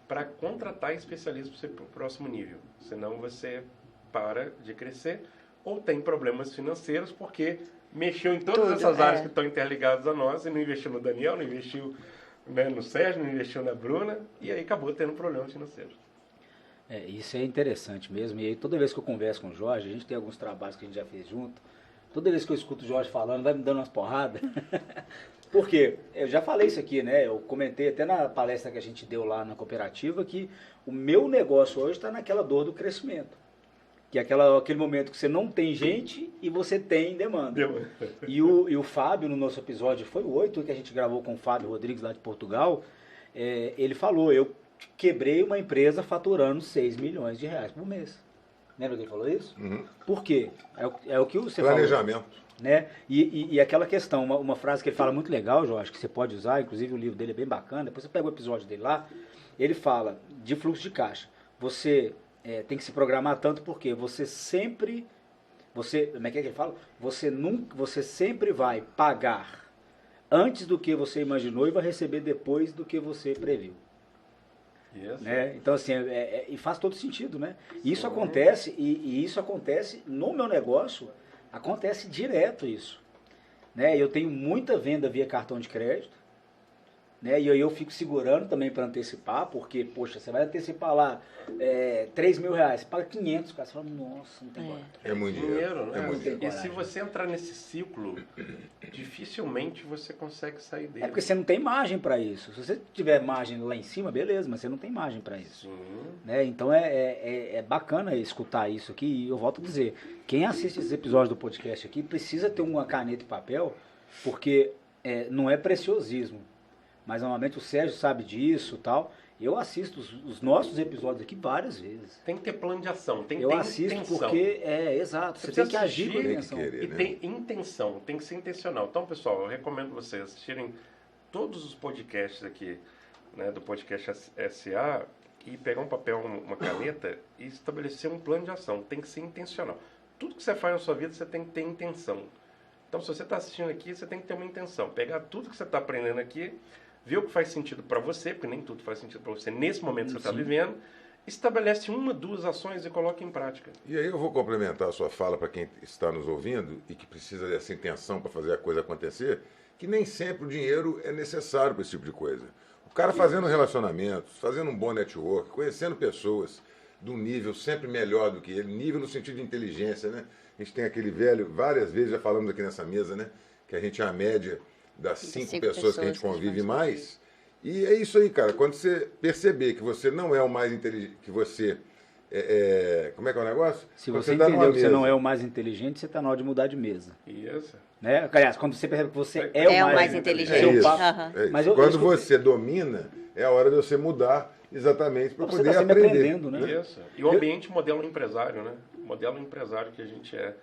para contratar especialistas para você para o próximo nível. Senão você para de crescer ou tem problemas financeiros porque mexeu em todas Tudo, essas áreas que estão interligadas a nós e não investiu no Daniel, não investiu, né, no Sérgio, não investiu na Bruna e aí acabou tendo problemas financeiros. Isso é interessante mesmo. E aí toda vez que eu converso com o Jorge, a gente tem alguns trabalhos que a gente já fez junto, toda vez que eu escuto o Jorge falando, vai me dando umas porradas. Por quê? Eu já falei isso aqui, né? Eu comentei até na palestra que a gente deu lá na cooperativa que o meu negócio hoje está naquela dor do crescimento. Que é aquele momento que você não tem gente e você tem demanda. E o Fábio, no nosso episódio, foi o 8 que a gente gravou com o Fábio Rodrigues lá de Portugal, ele falou, eu quebrei uma empresa faturando 6 milhões de reais por mês. Lembra que ele falou isso? Uhum. Por quê? É o que você Planejamento. falou. Né? E aquela questão, uma frase que ele fala muito legal, Jorge, que você pode usar, inclusive o livro dele é bem bacana, depois você pega o episódio dele lá, ele fala de fluxo de caixa. Você tem que se programar tanto porque você sempre, como é que ele fala? Você sempre vai pagar antes do que você imaginou e vai receber depois do que você previu. Yes. Né? Então, assim, e faz todo sentido, né? Isso acontece, e isso acontece no meu negócio, acontece direto isso. Né? Eu tenho muita venda via cartão de crédito, né? E aí eu fico segurando também para antecipar, porque, poxa, você vai antecipar lá 3 mil reais, você paga 500, cara, você fala, nossa, não tem coragem. É muito dinheiro. né? É muito dinheiro. E se você entrar nesse ciclo, dificilmente você consegue sair dele. É porque você não tem margem para isso. Se você tiver margem lá em cima, beleza, mas você não tem margem para isso. Sim. Né? Então é bacana escutar isso aqui, e eu volto a dizer, quem assiste esses episódios do podcast aqui precisa ter uma caneta e papel, porque não é preciosismo, mas normalmente o Sérgio sabe disso e tal. Eu assisto os nossos episódios aqui várias vezes. Tem que ter plano de ação, tem que Eu ter assisto intenção. porque, exato, você tem que agir com assistir, intenção. tem que querer. E tem intenção, tem que ser intencional. Então, pessoal, eu recomendo vocês assistirem todos os podcasts aqui, né, do podcast SA, e pegar um papel, uma caneta e estabelecer um plano de ação. Tem que ser intencional. Tudo que você faz na sua vida, você tem que ter intenção. Então, se você está assistindo aqui, você tem que ter uma intenção. Pegar tudo que você está aprendendo aqui, ver o que faz sentido para você, porque nem tudo faz sentido para você nesse momento que você está vivendo, estabelece 1, 2 ações e coloca em prática. E aí eu vou complementar a sua fala para quem está nos ouvindo e que precisa dessa intenção para fazer a coisa acontecer, que nem sempre o dinheiro é necessário para esse tipo de coisa. O cara fazendo relacionamentos, fazendo um bom network, conhecendo pessoas de um nível sempre melhor do que ele, nível no sentido de inteligência, né? A gente tem aquele velho, várias vezes já falamos aqui nessa mesa, né? Que a gente é a média das 5 pessoas que a gente convive mais. E é isso aí, cara. Quando você perceber que você não é o mais inteligente, que você como é que é o negócio? Se você entendeu que você não é o mais inteligente, você está na hora de mudar de mesa. Isso. Né? Aliás, quando você percebe que você é o mais inteligente. É isso. É isso. Mas quando você domina, é a hora de você mudar exatamente para poder tá aprender. Aprendendo, né? Isso. E o ambiente modelo empresário, né? O modelo empresário que a gente é.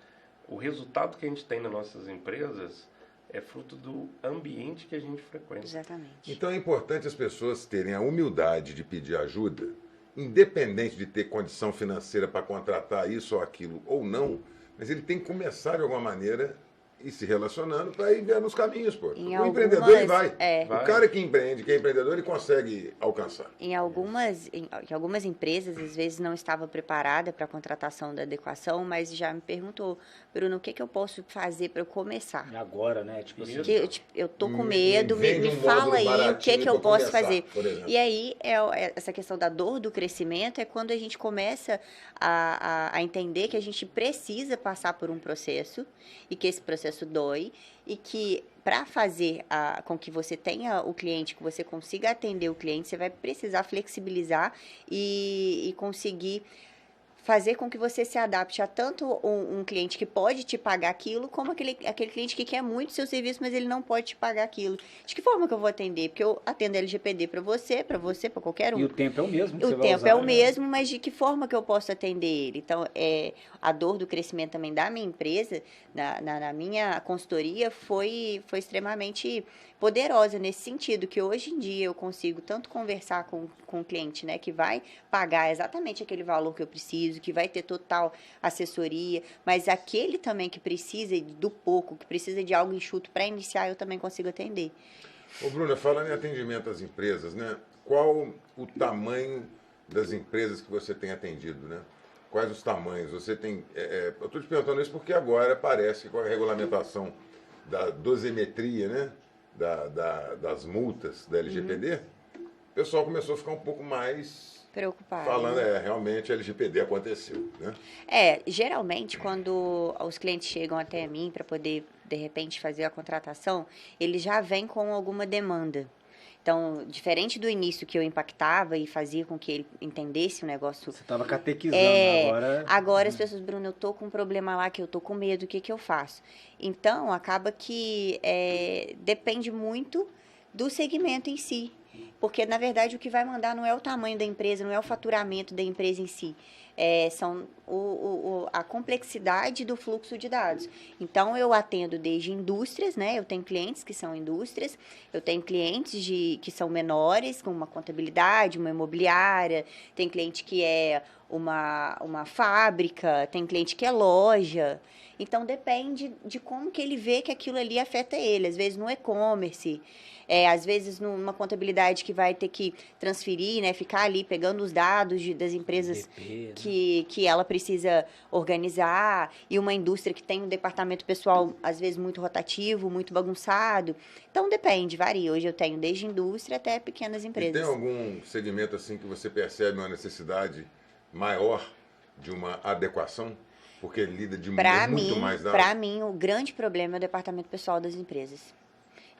O resultado que a gente tem nas nossas empresas é fruto do ambiente que a gente frequenta. Exatamente. Então é importante as pessoas terem a humildade de pedir ajuda, independente de ter condição financeira para contratar isso ou aquilo ou não, mas ele tem que começar de alguma maneira e se relacionando para ir vendo os caminhos, pô. O empreendedor ele vai. O cara que empreende, que é empreendedor, ele consegue alcançar. Em algumas empresas, às vezes, não estava preparada para a contratação da adequação, mas já me perguntou, Bruno, o que eu posso fazer para eu começar? Agora, né? Tipo assim, eu tô com medo, me fala aí o que eu posso fazer. E aí, essa questão da dor do crescimento é quando a gente começa a entender que a gente precisa passar por um processo e que esse processo dói e que para fazer com que você tenha o cliente, que você consiga atender o cliente, você vai precisar flexibilizar e conseguir fazer com que você se adapte a tanto um cliente que pode te pagar aquilo, como aquele cliente que quer muito seu serviço, mas ele não pode te pagar aquilo. De que forma que eu vou atender? Porque eu atendo LGPD para você, para qualquer um. E o tempo é o mesmo. O tempo é o mesmo, mas de que forma que eu posso atender ele? Então, a dor do crescimento também da minha empresa, na minha consultoria, foi extremamente poderosa nesse sentido, que hoje em dia eu consigo tanto conversar com o cliente, né, que vai pagar exatamente aquele valor que eu preciso, que vai ter total assessoria, mas aquele também que precisa do pouco, que precisa de algo enxuto para iniciar, eu também consigo atender. Ô, Bruna, falando em atendimento às empresas, né, qual o tamanho das empresas que você tem atendido, né? Quais os tamanhos? Você tem... eu estou te perguntando isso porque agora parece que com a regulamentação da dosimetria, né? Das multas da LGPD, o pessoal começou a ficar um pouco mais preocupado. Falando, realmente a LGPD aconteceu, né? Geralmente quando os clientes chegam até mim para poder, de repente, fazer a contratação, eles já vêm com alguma demanda. Então, diferente do início que eu impactava e fazia com que ele entendesse o negócio... Você estava catequizando, agora... Agora as pessoas, Bruno, eu tô com um problema lá, que eu tô com medo, o que eu faço? Então, acaba que depende muito do segmento em si. Porque, na verdade, o que vai mandar não é o tamanho da empresa, não é o faturamento da empresa em si. São a complexidade do fluxo de dados. Então, eu atendo desde indústrias, né? Eu tenho clientes que são indústrias, eu tenho clientes que são menores, com uma contabilidade, uma imobiliária, tem cliente que é uma fábrica, tem cliente que é loja. Então, depende de como que ele vê que aquilo ali afeta ele. Às vezes, no e-commerce, às vezes numa contabilidade que vai ter que transferir, né, ficar ali pegando os dados das empresas que ela precisa organizar, e uma indústria que tem um departamento pessoal, às vezes, muito rotativo, muito bagunçado. Então, depende, varia. Hoje eu tenho desde indústria até pequenas empresas. E tem algum segmento assim que você percebe uma necessidade maior de uma adequação? Porque lida de muito mais dados? Para mim, o grande problema é o departamento pessoal das empresas.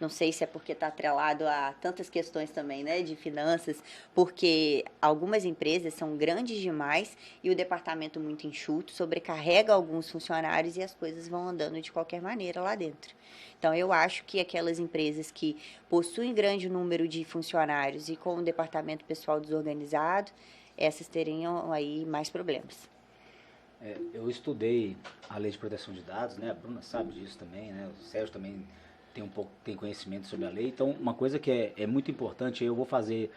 Não sei se é porque está atrelado a tantas questões também, né, de finanças, porque algumas empresas são grandes demais e o departamento muito enxuto sobrecarrega alguns funcionários e as coisas vão andando de qualquer maneira lá dentro. Então, eu acho que aquelas empresas que possuem grande número de funcionários e com o departamento pessoal desorganizado, essas teriam aí mais problemas. Eu estudei a Lei de Proteção de Dados, né? A Bruna sabe disso também, né? O Sérgio também tem conhecimento sobre a lei. Então, uma coisa que é muito importante, eu vou fazer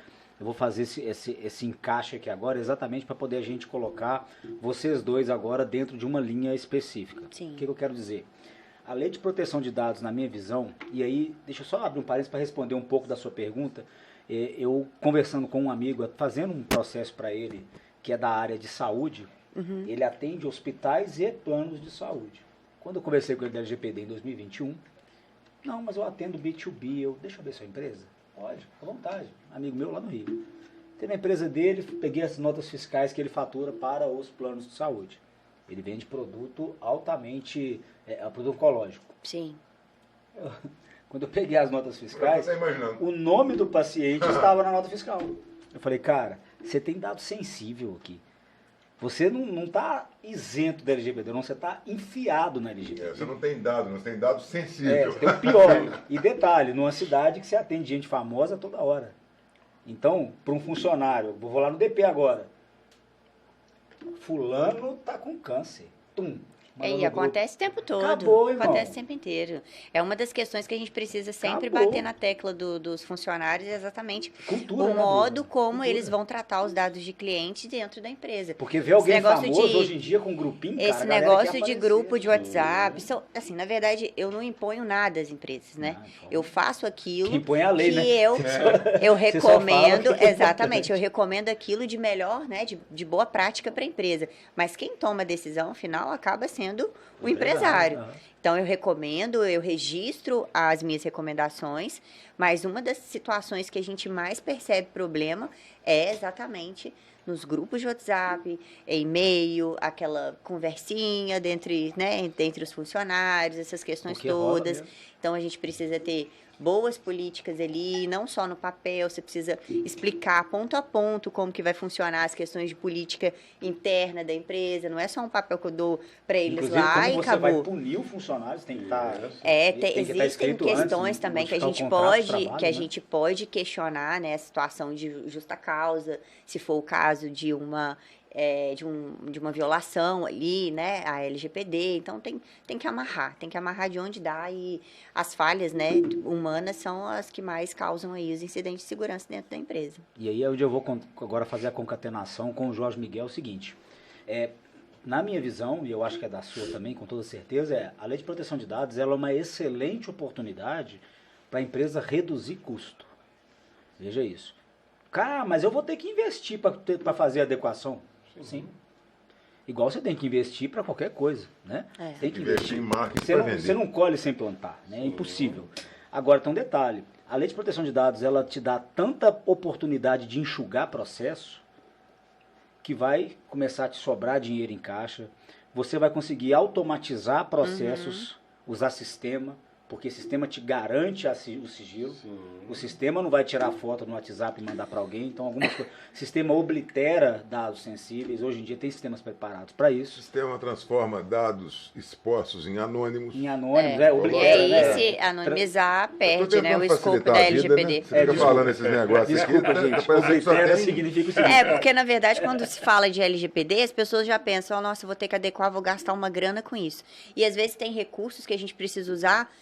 esse encaixe aqui agora exatamente para poder a gente colocar vocês dois agora dentro de uma linha específica. Sim. O que eu quero dizer? A Lei de Proteção de Dados, na minha visão, e aí, deixa eu só abrir um parênteses para responder um pouco da sua pergunta. Eu, conversando com um amigo, fazendo um processo para ele, que é da área de saúde, ele atende hospitais e planos de saúde. Quando eu conversei com ele da LGPD em 2021, não, mas eu atendo B2B, deixa eu ver sua empresa. Pode, fica à vontade. Amigo meu lá no Rio. Tem na empresa dele, peguei as notas fiscais que ele fatura para os planos de saúde. Ele vende produto altamente, produto oncológico. Sim. Quando eu peguei as notas fiscais, Você tá imaginando. o nome do paciente estava na nota fiscal. Eu falei, cara, você tem dado sensível aqui. Você não está isento da LGPD, não, você está enfiado na LGPD. Você não tem dado sensível. Você tem o pior. E detalhe, numa cidade que você atende gente famosa toda hora. Então, para um funcionário, vou lá no DP agora. Fulano tá com câncer. Tum. E acontece o tempo todo. Acabou, irmão. Acontece o tempo inteiro. É uma das questões que a gente precisa sempre Acabou. bater na tecla dos funcionários, exatamente Cultura, o né, modo Duda? como Cultura. eles vão tratar os dados de clientes dentro da empresa. Porque ver alguém Esse negócio famoso de- hoje em dia com um grupinho, cara, Esse a galera negócio quer de aparecer. grupo de WhatsApp, assim, na verdade, eu não imponho nada às empresas, né? Não, então. Eu faço aquilo Quem impõe a lei, que né? eu Você só fala recomendo, que é exatamente, eu recomendo aquilo de melhor, né, de boa prática para a empresa. Mas quem toma a decisão final acaba sendo o empresário. Aham. Então, eu recomendo, eu registro as minhas recomendações, mas uma das situações que a gente mais percebe problema é exatamente nos grupos de WhatsApp, e-mail, aquela conversinha dentre os funcionários, essas questões Porque rola todas. mesmo. Então, a gente precisa ter boas políticas ali, não só no papel, você precisa explicar ponto a ponto como que vai funcionar as questões de política interna da empresa, não é só um papel que eu dou para eles Inclusive, lá como e você acabou. vai punir o funcionário, você tem que estar... Existem questões também que a gente pode pode questionar, né, a situação de justa causa, se for o caso de uma de uma violação ali, né, a LGPD. Então tem que amarrar de onde dá, e as falhas, né, humanas são as que mais causam aí os incidentes de segurança dentro da empresa. E aí é onde eu vou agora fazer a concatenação com o Jorge Miguel, é o seguinte, na minha visão, e eu acho que é da sua também, com toda certeza, a Lei de Proteção de Dados ela é uma excelente oportunidade para a empresa reduzir custo. Veja isso. Cara, mas eu vou ter que investir para fazer a adequação. Sim. Igual você tem que investir para qualquer coisa, né? É. Tem que Investir em marketing Você para não, vender. você não colhe sem plantar, né? É impossível. Agora tem um detalhe. A Lei de Proteção de Dados, ela te dá tanta oportunidade de enxugar processo que vai começar a te sobrar dinheiro em caixa. Você vai conseguir automatizar processos, usar sistema, porque o sistema te garante o sigilo. Sim. O sistema não vai tirar foto no WhatsApp e mandar para alguém. Então, algumas coisas. O sistema oblitera dados sensíveis. Hoje em dia tem sistemas preparados para O isso. sistema transforma dados expostos em anônimos. Em anônimos, E oblitera, aí, né? se anonimizar, Eu tô perde, né, tentando o escopo facilitar da a vida, LGPD. né? Você fica desculpa. falando esses negócios Desculpa, aqui, gente. parece que só Oblitera tem... significa o seguinte. Porque, na verdade, quando se fala de LGPD, as pessoas já pensam, nossa, eu vou ter que adequar, vou gastar uma grana com isso. E, às vezes, tem recursos que a gente precisa usar,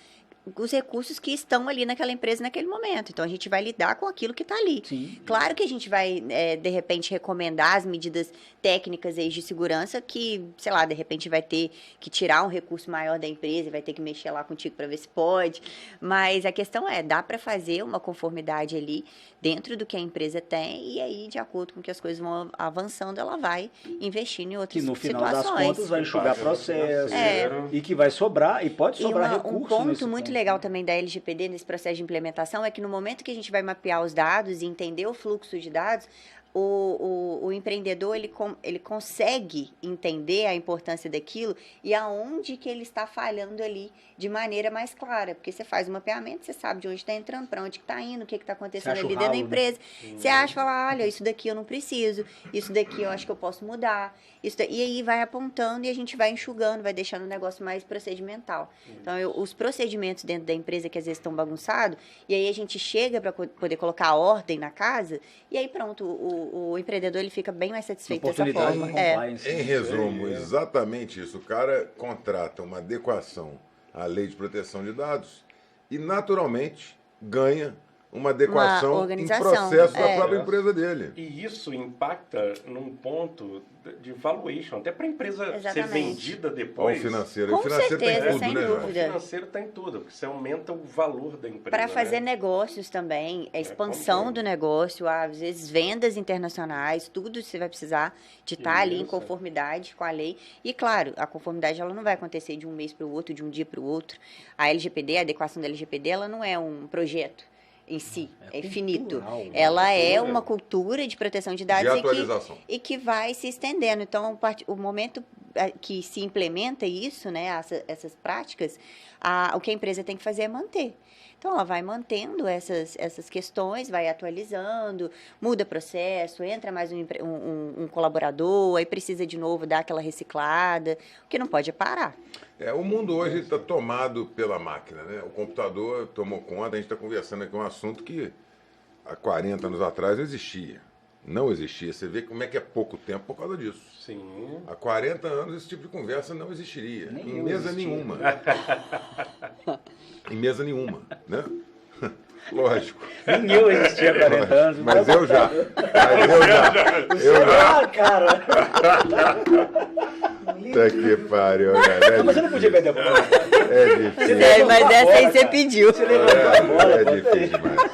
os recursos que estão ali naquela empresa naquele momento. Então, a gente vai lidar com aquilo que está ali. Sim. Claro que a gente vai, de repente, recomendar as medidas técnicas aí de segurança que, sei lá, de repente vai ter que tirar um recurso maior da empresa, vai ter que mexer lá contigo para ver se pode. Mas a questão dá para fazer uma conformidade ali dentro do que a empresa tem, e aí, de acordo com que as coisas vão avançando, ela vai investindo em Que outras no final situações. das contas vai enxugar processo. É. E que vai sobrar, e pode sobrar recursos. Um ponto nesse muito legal também da LGPD nesse processo de implementação é que no momento que a gente vai mapear os dados e entender o fluxo de dados, o empreendedor ele consegue entender a importância daquilo e aonde que ele está falhando ali de maneira mais clara, porque você faz o mapeamento, você sabe de onde está entrando, para onde está indo, o que está acontecendo Você acha ali o dentro da ralo, né? empresa. Você acha, fala, olha, isso daqui eu não preciso, isso daqui eu acho que eu posso mudar, e aí vai apontando e a gente vai enxugando, vai deixando o negócio mais procedimental. Então, os procedimentos dentro da empresa que às vezes estão bagunçados, e aí a gente chega para poder colocar ordem na casa, e aí pronto, o empreendedor ele fica bem mais satisfeito dessa Oportunidade forma. de compliance. Em resumo, exatamente isso. O cara contrata uma adequação à lei de proteção de dados e, naturalmente, ganha uma adequação em organização, processo da é. própria empresa dele. E isso impacta num ponto de valuation, até para a empresa ser Exatamente. vendida Olha depois. o financeiro. Com o financeiro certeza, tem tudo, sem né, Jorge? O dúvida. financeiro está em tudo, porque você aumenta o valor da empresa. Para fazer né? negócios também, a expansão como do negócio, às vezes vendas internacionais, tudo você vai precisar de estar ali em Isso. conformidade com a lei. E claro, a conformidade ela não vai acontecer de um mês para o outro, de um dia para o outro. A LGPD, a adequação da LGPD, ela não é um projeto. em si, é infinito. cultural, né? Ela é uma cultura de proteção de dados De atualização. e que vai se estendendo. Então, o momento que se implementa isso, né, essas práticas, o que a empresa tem que fazer é manter. Então, ela vai mantendo essas questões, vai atualizando, muda processo, entra mais um colaborador, aí precisa de novo dar aquela reciclada. O que não pode é parar. O mundo hoje está tomado pela máquina, né? O computador tomou conta, a gente está conversando aqui um assunto que há 40 anos atrás não existia. Não existia. Você vê como é que é pouco tempo por causa disso. Sim. Há 40 anos esse tipo de conversa não existiria. Em mesa nenhuma. Em mesa nenhuma, né? Lógico. Nem eu existia há 40 anos. Mas eu já. Ah, cara! Até que pariu, cara. Não, mas você não podia perder a bola. É difícil. Mas essa aí você pediu. Você levantou a bola, É pode difícil demais.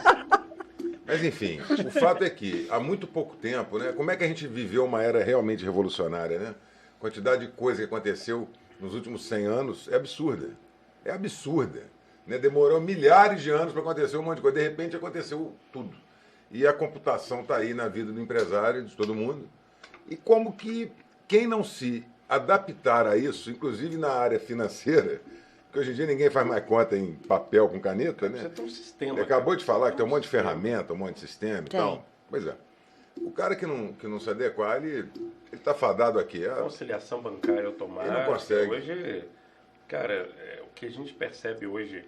Mas enfim, o fato é que há muito pouco tempo, né? Como é que a gente viveu uma era realmente revolucionária, né? A quantidade de coisa que aconteceu nos últimos 100 anos é absurda. É absurda. Né? Demorou milhares de anos para acontecer um monte de coisa. De repente aconteceu tudo. E a computação está aí na vida do empresário, de todo mundo. E como que quem não se adaptar a isso, inclusive na área financeira, que hoje em dia ninguém faz mais conta em papel com caneta, né? Você tem um sistema. Ele acabou de falar que tem um monte de ferramenta, um monte de sistema e Tem. tal. Pois é. O cara que não se adequar, ele está fadado aqui. Conciliação bancária automática. Ele não consegue. Hoje, cara, o que a gente percebe hoje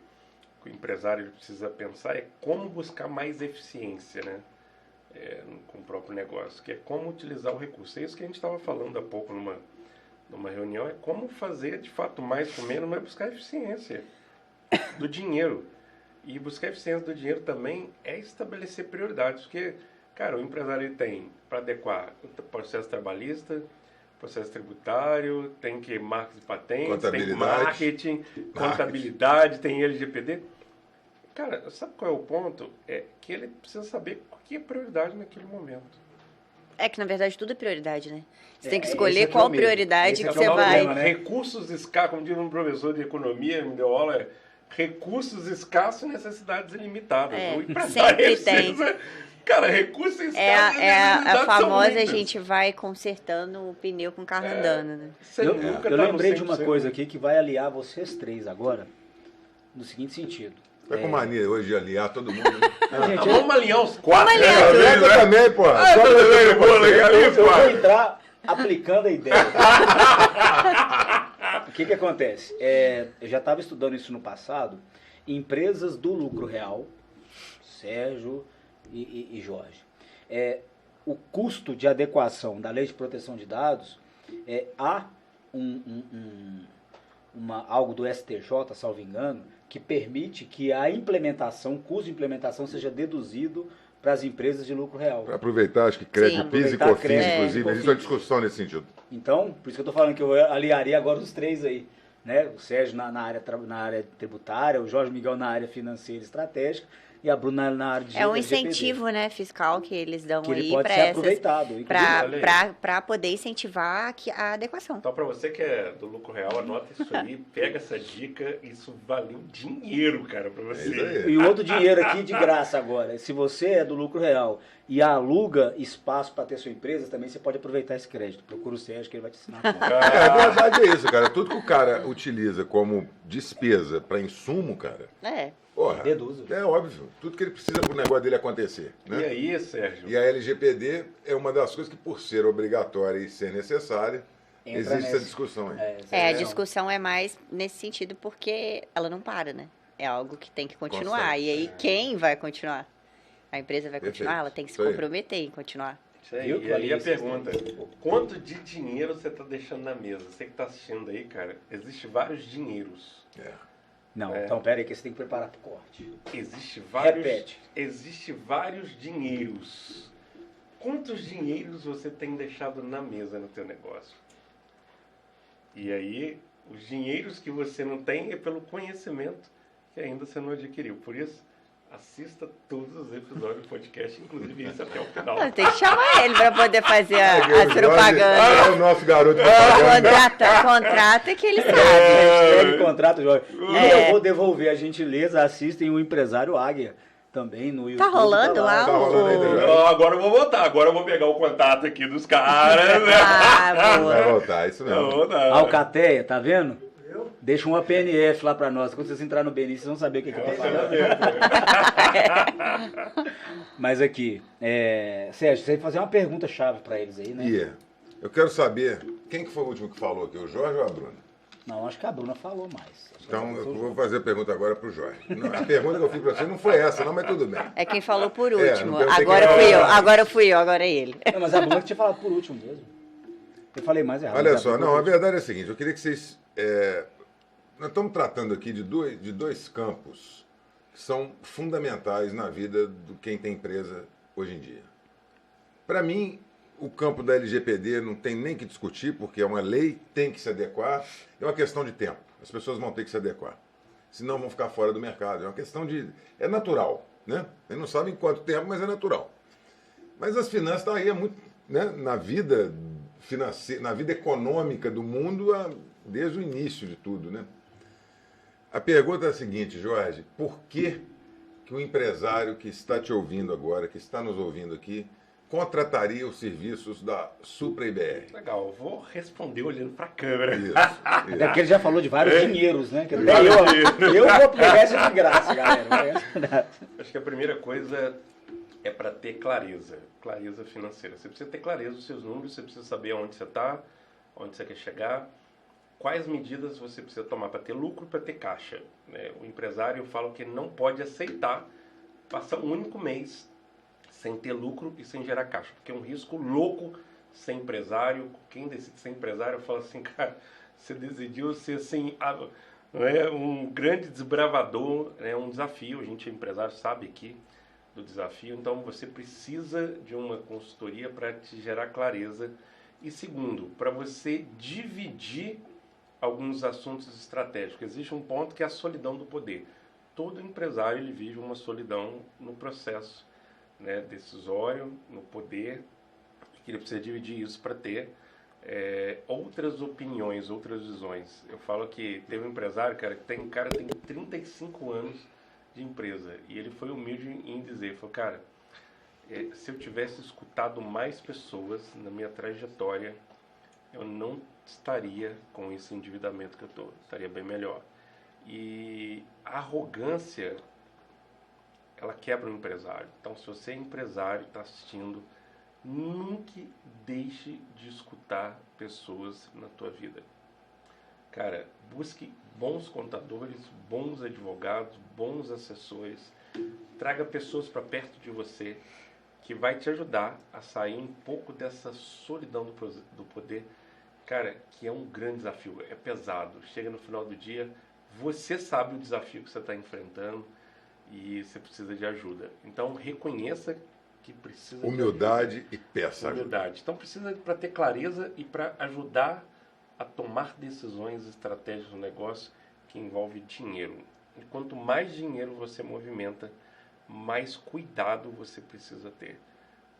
que o empresário precisa pensar é como buscar mais eficiência, né? Com o próprio negócio, que é como utilizar o recurso. É isso que a gente estava falando há pouco numa reunião, é como fazer de fato mais com menos, mas buscar eficiência do dinheiro. E buscar eficiência do dinheiro também é estabelecer prioridades, porque, cara, o empresário ele tem para adequar o processo trabalhista, processo tributário, tem que marcas e patentes, tem marketing, contabilidade, tem LGPD. Cara, sabe qual é o ponto? É que ele precisa saber o que é prioridade naquele momento. É que, na verdade, tudo é prioridade, né? Você tem que esse escolher aqui é qual o medo. prioridade Esse que aqui é você o vai... problema, né? Recursos escassos, como diz um professor de economia, me deu aula, recursos escassos e necessidades ilimitadas. O empresário sempre tem. Cara, recursos escassos e a necessidades famosa, são a gente vai consertando o pneu com o carro andando, né? Eu lembrei de uma coisa aqui que vai aliar vocês três agora, no seguinte sentido. Tá com mania hoje de aliar todo mundo. Né? Gente, Vamos alinhar os quatro. Vamos alinhar tudo. Eu também, pô. eu vou entrar aplicando a ideia. O que acontece? Eu já estava estudando isso no passado. Empresas do lucro real, Sérgio e Jorge. O custo de adequação da Lei de Proteção de Dados, há algo do STJ, salvo engano, que permite que a implementação, o custo de implementação seja deduzido para as empresas de lucro real. Para aproveitar, acho que crédito, Sim. PIS e Aproveitar COFINS, crédito, inclusive, existe uma discussão nesse sentido. Então, por isso que eu estou falando que eu aliaria agora os três aí. Né? O Sérgio na área tributária, o Jorge Miguel na área financeira e estratégica e a Bruna na área de É um LGPD. incentivo, né, fiscal que eles dão Que ele aí pode para ser essas... aproveitado. Para poder incentivar a adequação. Então, para você que é do lucro real, anota isso aí, pega essa dica, isso valeu dinheiro, cara, para você. isso aí. E o outro dinheiro aqui de graça agora. Se você é do lucro real e aluga espaço para ter sua empresa, também você pode aproveitar esse crédito. Procura o Sérgio que ele vai te ensinar como. A verdade é isso, cara. Tudo que o cara utiliza como despesa para insumo, cara, porra, Deduzo. é óbvio. Tudo que ele precisa para o negócio dele acontecer. Né? E aí, Sérgio? E a LGPD é uma das coisas que, por ser obrigatória e ser necessária, Entra existe essa nesse- discussão aí. A discussão é mais nesse sentido porque ela não para, né? É algo que tem que continuar. Consegue. E aí, quem vai continuar? A empresa vai Perfeito. continuar? Ela tem que se Isso aí. comprometer em continuar. Isso aí. Viu, E aí a Clarice? pergunta, quanto de dinheiro você está deixando na mesa? Você que está assistindo aí, cara, existe vários dinheiros. Não, então pera aí que você tem que preparar para o corte. Repete. Repete. Existe vários dinheiros. Quantos dinheiros você tem deixado na mesa no teu negócio? E aí, os dinheiros que você não tem é pelo conhecimento que ainda você não adquiriu. Por isso, assista todos os episódios do podcast, inclusive esse até o final. Tem que chamar ele para poder fazer as É propagandas. o nosso garoto propaganda. Contrata que ele sabe. Hashtag contrato, Jorge. E eu vou devolver a gentileza, assistem o Empresário Águia. também no YouTube. Tá rolando lá Tá rolando aí, né? Agora eu vou voltar. Agora eu vou pegar o contato aqui dos caras, né? Ah, Vai boa. voltar, isso mesmo. Não, não. Alcateia, tá vendo? Deixa uma PNF lá pra nós. Quando vocês entrarem no Benício, vocês vão saber o que vai falar. Mas aqui, Sérgio, você vai fazer uma pergunta-chave pra eles aí, né? E eu quero saber, quem que foi o último que falou aqui, o Jorge ou a Bruna? Não, acho que a Bruna falou mais. Então, eu vou fazer a pergunta agora pro Jorge. Não, a pergunta que eu fiz pra você não foi essa, não, mas tudo bem. É quem falou por não último. perguntei Agora quem fui era. eu, agora é ele. Não, mas a Bruna que tinha falado por último mesmo. Eu falei mais errado. Olha mas só, Bruna não, a foi por verdade é a seguinte, eu queria que vocês... nós estamos tratando aqui de dois campos que são fundamentais na vida de quem tem empresa hoje em dia. Para mim, o campo da LGPD não tem nem que discutir, porque é uma lei, tem que se adequar, é uma questão de tempo. As pessoas vão ter que se adequar. Senão vão ficar fora do mercado. É uma questão de... É natural, né? Eles não sabem quanto tempo, mas é natural. Mas as finanças estão aí há muito... Né? Na vida financeira, na vida econômica do mundo, desde o início de tudo, né? A pergunta é a seguinte, Jorge, por que o empresário que está te ouvindo agora, que está nos ouvindo aqui, contrataria os serviços da Supra IBR? Legal, eu vou responder olhando pra câmera. Isso. Até porque ele já falou de vários dinheiros, né? Que até eu vou pegar essa de graça, galera. Acho que a primeira coisa é para ter clareza financeira. Você precisa ter clareza dos seus números, você precisa saber onde você está, onde você quer chegar, quais medidas você precisa tomar para ter lucro, para ter caixa, né? O empresário, eu falo que não pode aceitar passar um único mês sem ter lucro e sem gerar caixa, porque é um risco louco ser empresário. Quem decide ser empresário, eu falo assim, cara, você decidiu ser assim, um grande desbravador, é um desafio, a gente é empresário, sabe aqui do desafio, então você precisa de uma consultoria para te gerar clareza. E segundo, para você dividir alguns assuntos estratégicos. Existe um ponto que é a solidão do poder. Todo empresário ele vive uma solidão no processo, né, decisório, no poder, que ele precisa dividir isso para ter outras opiniões, outras visões. Eu falo que teve um empresário, cara, que tem 35 anos de empresa, e ele foi humilde em dizer, falou, cara, se eu tivesse escutado mais pessoas na minha trajetória, eu não estaria com esse endividamento que eu estou, estaria bem melhor. E a arrogância, ela quebra o empresário. Então, se você é empresário e está assistindo, nunca deixe de escutar pessoas na tua vida. Cara, busque bons contadores, bons advogados, bons assessores. Traga pessoas para perto de você que vai te ajudar a sair um pouco dessa solidão do poder. Cara, que é um grande desafio, é pesado. Chega no final do dia, você sabe o desafio que você está enfrentando e você precisa de ajuda. Então, reconheça que precisa Humildade e peça ajuda. Humildade. Então, precisa para ter clareza e para ajudar a tomar decisões estratégicas no negócio que envolve dinheiro. E quanto mais dinheiro você movimenta, mais cuidado você precisa ter.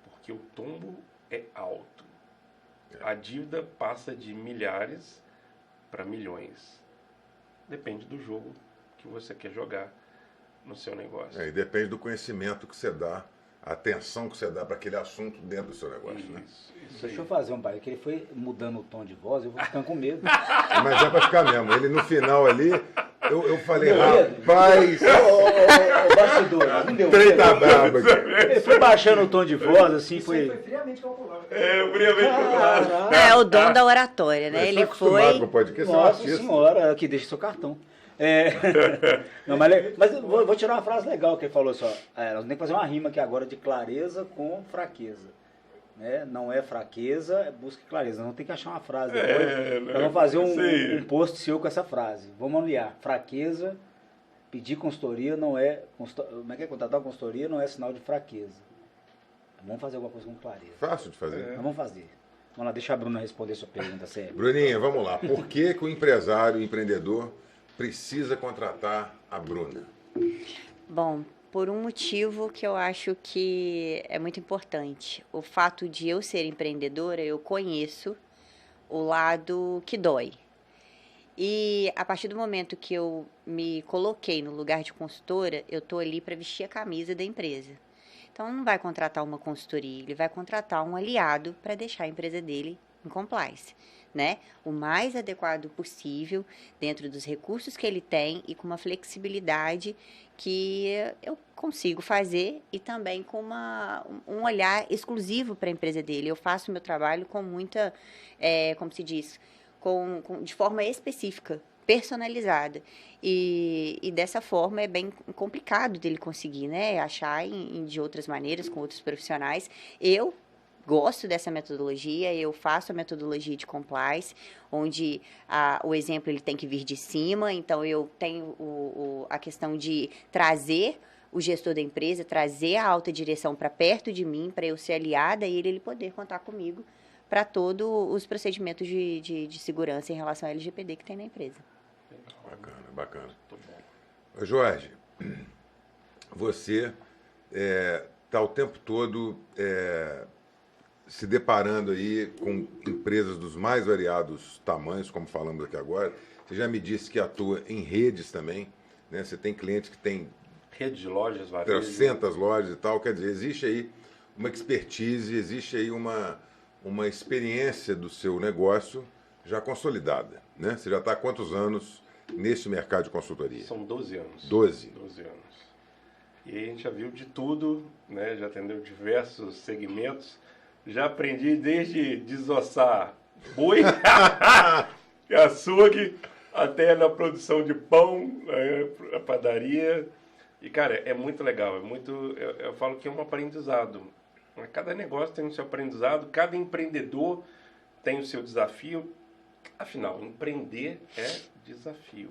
Porque o tombo é alto. A dívida passa de milhares para milhões. Depende do jogo que você quer jogar no seu negócio. E depende do conhecimento que você dá, a atenção que você dá para aquele assunto dentro do seu negócio, né? Isso Deixa eu fazer um pai, que ele foi mudando o tom de voz, eu vou ficando com medo. Mas é para ficar mesmo. Ele no final ali, eu falei, rapaz, Ô, bastidor, não deu trem tá medo. brabo aqui. Ele foi baixando o tom de voz, assim, Isso aí foi... foi friamente calculado. friamente calculado. É o dom da oratória, né? Eu sou ele acostumado foi... com podcast, eu sou Nossa artista. senhora, aqui, deixa seu cartão. Não, mas eu vou tirar uma frase legal que ele falou só. Nós temos que fazer uma rima aqui agora de clareza com fraqueza. Né? Não é fraqueza, é busca clareza. Não tem que achar uma frase depois. Nós vamos fazer um post seu com essa frase. Vamos aliar. Fraqueza, pedir consultoria não é... Como é que é? Contratar uma consultoria não é sinal de fraqueza. Vamos fazer alguma coisa com clareza. Fácil de fazer. Nós vamos fazer. Vamos lá, deixa a Bruna responder sua pergunta, sério. Bruninha, vamos lá. Por que o empresário, o empreendedor, precisa contratar a Bruna? Bom, por um motivo que eu acho que é muito importante. O fato de eu ser empreendedora, eu conheço o lado que dói. E a partir do momento que eu me coloquei no lugar de consultora, eu estou ali para vestir a camisa da empresa. Então, não vai contratar uma consultoria, ele vai contratar um aliado para deixar a empresa dele em compliance, né? O mais adequado possível, dentro dos recursos que ele tem e com uma flexibilidade que eu consigo fazer e também com um olhar exclusivo para a empresa dele. Eu faço o meu trabalho com muita, como se diz, de forma específica, personalizada. E dessa forma é bem complicado dele conseguir, né? Achar de outras maneiras, com outros profissionais. Eu gosto dessa metodologia, eu faço a metodologia de compliance, onde o exemplo ele tem que vir de cima, então eu tenho a questão de trazer o gestor da empresa, trazer a alta direção para perto de mim, para eu ser aliada e ele poder contar comigo para todos os procedimentos de segurança em relação ao LGPD que tem na empresa. Bacana, bacana. Ô, Jorge, você está o tempo todo se deparando aí com empresas dos mais variados tamanhos, como falamos aqui agora. Você já me disse que atua em redes também, né? Você tem clientes que têm rede de lojas, varejo, 300 lojas e tal. Quer dizer, existe aí uma expertise, existe aí uma experiência do seu negócio já consolidada, né? Você já está há quantos anos nesse mercado de consultoria? São 12 anos. 12 anos. E aí a gente já viu de tudo, né? Já atendeu diversos segmentos. Já aprendi desde desossar boi, açougue, até na produção de pão, a padaria. E, cara, é muito legal. Eu falo que é um aprendizado. Cada negócio tem o seu aprendizado, cada empreendedor tem o seu desafio. Afinal, empreender é desafio.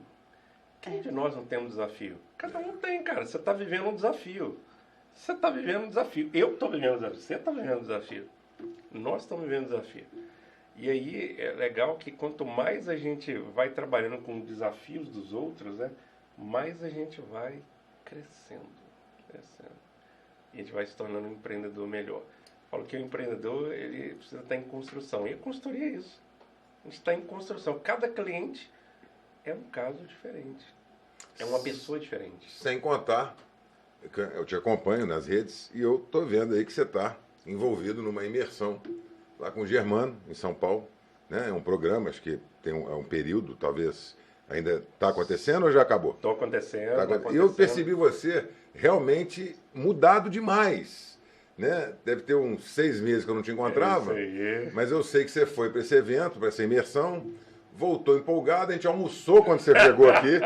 Quem de nós não tem um desafio? Cada um tem, cara. Você está vivendo um desafio. Você está vivendo um desafio. Eu estou vivendo um desafio. Você está vivendo um desafio. Nós estamos vivendo um desafio. E aí é legal que quanto mais a gente vai trabalhando com desafios dos outros, né, mais a gente vai crescendo. E a gente vai se tornando um empreendedor melhor. Falo que o empreendedor ele precisa estar em construção. E a consultoria é isso. A gente está em construção. Cada cliente é um caso diferente. É uma pessoa diferente. Sem contar, eu te acompanho nas redes e eu estou vendo aí que você está envolvido numa imersão lá com o Germano, em São Paulo. Né? É um programa, acho que tem um período, talvez ainda está acontecendo ou já acabou? Está acontecendo. Eu percebi você realmente mudado demais. Né? Deve ter uns 6 meses que eu não te encontrava, mas eu sei que você foi para esse evento, para essa imersão, voltou empolgado, a gente almoçou quando você chegou aqui.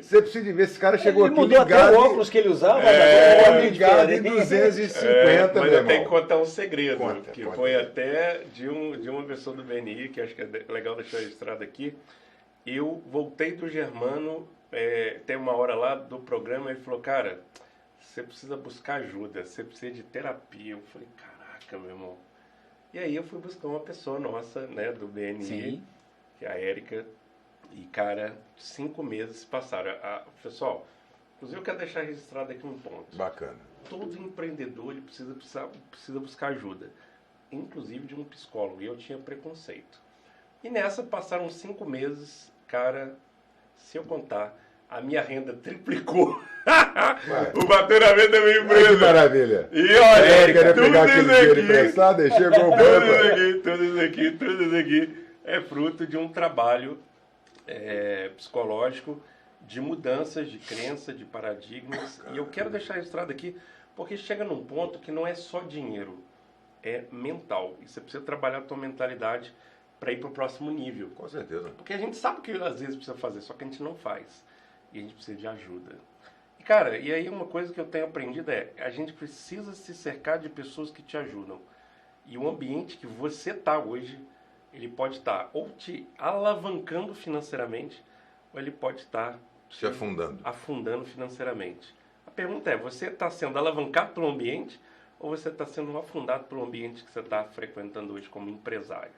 Você precisa de ver, esse cara chegou ele aqui mudou ligado. Até o óculos que ele usava, agora ligado em 250, mas meu eu tenho que contar um segredo, conta. Foi até de uma pessoa do BNI, que acho que é legal deixar registrado aqui. Eu voltei do Germano, tem uma hora lá do programa, ele falou, cara, você precisa buscar ajuda, você precisa de terapia. Eu falei, caraca, meu irmão. E aí eu fui buscar uma pessoa nossa, né, do BNI, Sim. que é a Érica, e, cara, 5 meses passaram. Pessoal, inclusive eu quero deixar registrado aqui um ponto. Bacana. Todo empreendedor ele precisa buscar ajuda, inclusive de um psicólogo, e eu tinha preconceito. E nessa passaram 5 meses, cara, se eu contar, a minha renda triplicou. O faturamento da minha empresa. Que maravilha. E olha, queria pegar aquele dinheiro emprestado, aí chegou o banco. Tudo isso aqui é fruto de um trabalho psicológico, de mudanças de crença, de paradigmas. E eu quero deixar registrado aqui, porque chega num ponto que não é só dinheiro, é mental. E você precisa trabalhar a tua mentalidade para ir para o próximo nível. Com certeza. Porque a gente sabe o que às vezes precisa fazer, só que a gente não faz. E a gente precisa de ajuda. E, cara, e aí uma coisa que eu tenho aprendido a gente precisa se cercar de pessoas que te ajudam. E o ambiente que você está hoje, ele pode estar ou te alavancando financeiramente, ou ele pode estar te afundando financeiramente. A pergunta é, você está sendo alavancado pelo ambiente ou você está sendo afundado pelo ambiente que você está frequentando hoje como empresário?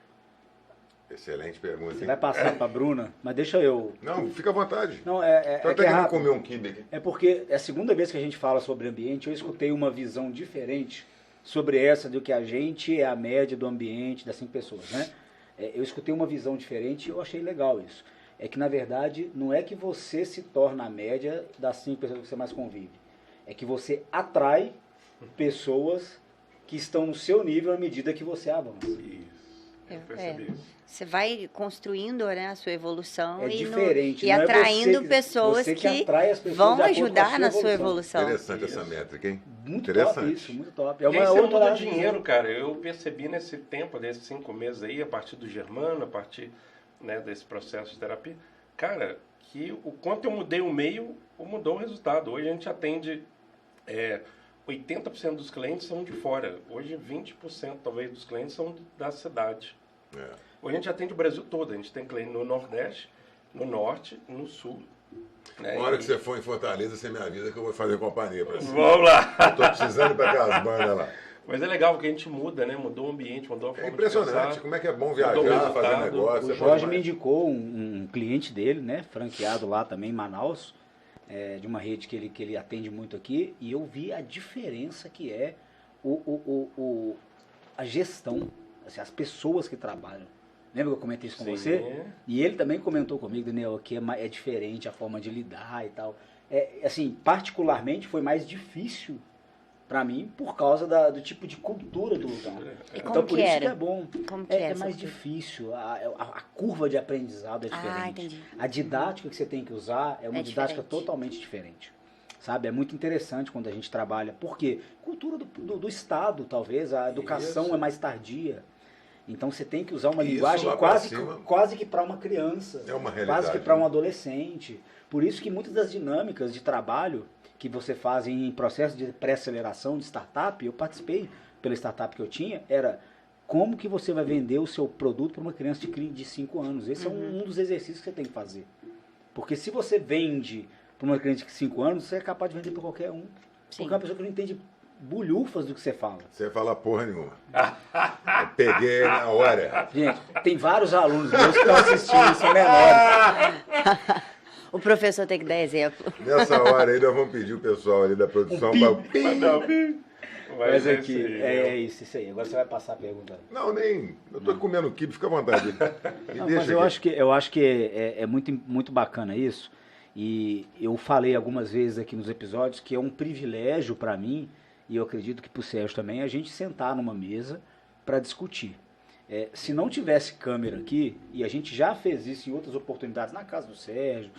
Excelente pergunta. Você vai passar para a Bruna, mas deixa eu... Não, fica à vontade. Não, Tô até querendo comer um quibe aqui. É porque é a segunda vez que a gente fala sobre ambiente, eu escutei uma visão diferente sobre essa do que a gente é a média do ambiente das 5 pessoas, né? Eu escutei uma visão diferente e eu achei legal isso. é que, na verdade, não é que você se torna a média das 5 pessoas que você mais convive. É que você atrai pessoas que estão no seu nível à medida que você avança. Isso. Eu percebi isso. Você vai construindo, né, a sua evolução diferente, e não é atraindo você- pessoas você que atrai as pessoas vão de acordo com a ajudar sua na sua evolução. evolução. Interessante essa métrica, hein? Muito Interessante. top isso, muito top. E aí você muda outra- dinheiro, cara. Eu percebi nesse tempo, desses 5 meses aí, a partir do Germano, a partir, né, desse processo de terapia, cara, que o quanto eu mudei o meio, mudou o resultado. Hoje a gente atende 80% dos clientes são de fora. Hoje 20% talvez dos clientes são da cidade. É. Hoje a gente atende o Brasil todo. A gente tem cliente no Nordeste, no Norte, no Sul. Né? Uma hora que você for em Fortaleza, você me avisa que eu vou fazer companhia pra você. Vamos lá! Eu tô precisando ir pra aquelas bandas lá. Mas é legal porque a gente muda, né? Mudou o ambiente, mudou a forma É de impressionante pensar. como é que é bom Mudou o viajar, resultado. fazer negócio. O é bom Jorge me demais. indicou um cliente dele, né, franqueado lá também em Manaus, de uma rede que ele atende muito aqui, e eu vi a diferença que é a gestão, assim, as pessoas que trabalham. Lembra que eu comentei isso com Sim. você? E ele também comentou comigo, Daniel, que é diferente a forma de lidar e tal. Assim, particularmente foi mais difícil para mim por causa do tipo de cultura do lugar. E Então como por que isso era? que é bom. Como que É essa mais cultura? difícil, a curva de aprendizado é diferente. Ah, entendi. A didática que você tem que usar é uma É didática diferente. totalmente diferente. Sabe? É muito interessante quando a gente trabalha. Por quê? Cultura do Estado, talvez. A educação Isso. é mais tardia. Então você tem que usar uma Isso linguagem lá pra quase, cima. quase que para uma criança. É uma Quase realidade, que para um né? adolescente. Por isso que muitas das dinâmicas de trabalho que você faz em processo de pré-aceleração de startup, eu participei pela startup que eu tinha, era como que você vai vender o seu produto para uma criança de 5 anos. Esse é um dos exercícios que você tem que fazer. Porque se você vende para uma criança de 5 anos, você é capaz de vender para qualquer um. Sim. Porque é uma pessoa que não entende bulhufas do que você fala. Você fala porra nenhuma. Eu peguei na hora. Gente, tem vários alunos meus que estão assistindo, são menores. O professor tem que dar exemplo. Nessa hora aí nós vamos pedir o pessoal ali da produção para... Não, Mas é aqui, esse- é isso aí. Agora você vai passar a pergunta. Não, nem. Eu tô comendo kibe, fica à vontade. Me Não, deixa mas eu aqui. acho que é muito, muito bacana isso. E eu falei algumas vezes aqui nos episódios que é um privilégio para mim, e eu acredito que para o Sérgio também, a gente sentar numa mesa para discutir. Se não tivesse câmera aqui, e a gente já fez isso em outras oportunidades, na casa do Sérgio,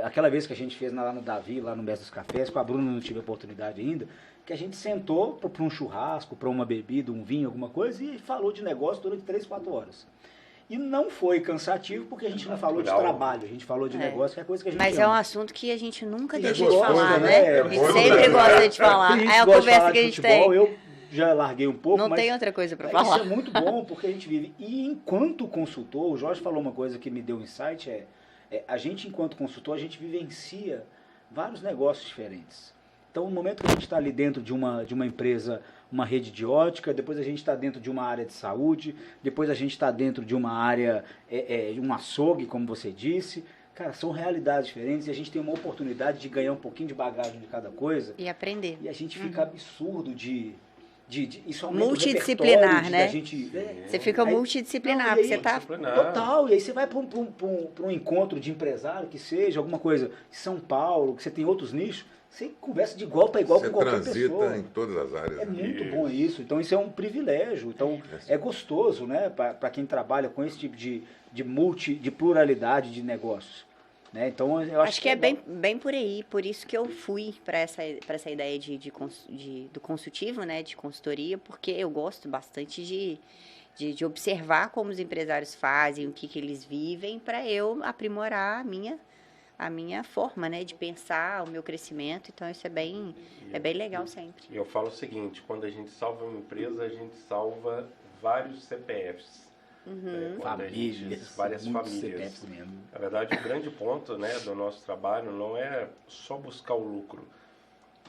aquela vez que a gente fez lá no Davi, lá no Mestre dos Cafés, com a Bruna não tive a oportunidade ainda, que a gente sentou para um churrasco, para uma bebida, um vinho, alguma coisa, e falou de negócio durante 3, 4 horas. E não foi cansativo porque a gente não falou de Natural. trabalho, a gente falou de negócio, que é coisa que a gente Mas é um ama. assunto que a gente nunca E deixa é de gostoso, falar, né? né? É A bom gente demais. sempre gosta de falar. Tem gente É a gosta de conversa falar que a de gente futebol, tem. eu já larguei um pouco, Não mas tem outra coisa pra isso falar. é muito bom porque a gente vive. E enquanto consultor, o Jorge falou uma coisa que me deu um insight, a gente enquanto consultor, a gente vivencia vários negócios diferentes. Então, no momento que a gente está ali dentro de uma empresa, uma rede de ótica, depois a gente está dentro de uma área de saúde, depois a gente está dentro de uma área, um açougue, como você disse. Cara, são realidades diferentes e a gente tem uma oportunidade de ganhar um pouquinho de bagagem de cada coisa. E aprender. E a gente fica absurdo de isso aumenta o Multidisciplinar, repertório né? Da gente, Você fica Aí- multidisciplinar, Não, e porque aí- você tá... Disciplinar. Total, e aí você vai para um encontro de empresário, que seja alguma coisa de São Paulo, que você tem outros nichos, você conversa de igual para igual Você com qualquer transita pessoa. em todas as áreas. É né? muito Isso. bom isso, então isso é um privilégio, então é gostoso, né, para quem trabalha com esse tipo de pluralidade de negócios. Né? Então eu Acho que é legal. bem por aí, por isso que eu fui para essa ideia do consultivo, né, de consultoria, porque eu gosto bastante de observar como os empresários fazem, o que eles vivem, para eu aprimorar a minha forma, né, de pensar, o meu crescimento. Então isso é bem legal sempre. E eu falo o seguinte, quando a gente salva uma empresa, a gente salva vários CPFs. Né? Quando a gente- Famílias, várias muitos famílias. CPFs mesmo. Na verdade, o grande ponto, né, do nosso trabalho não é só buscar o lucro,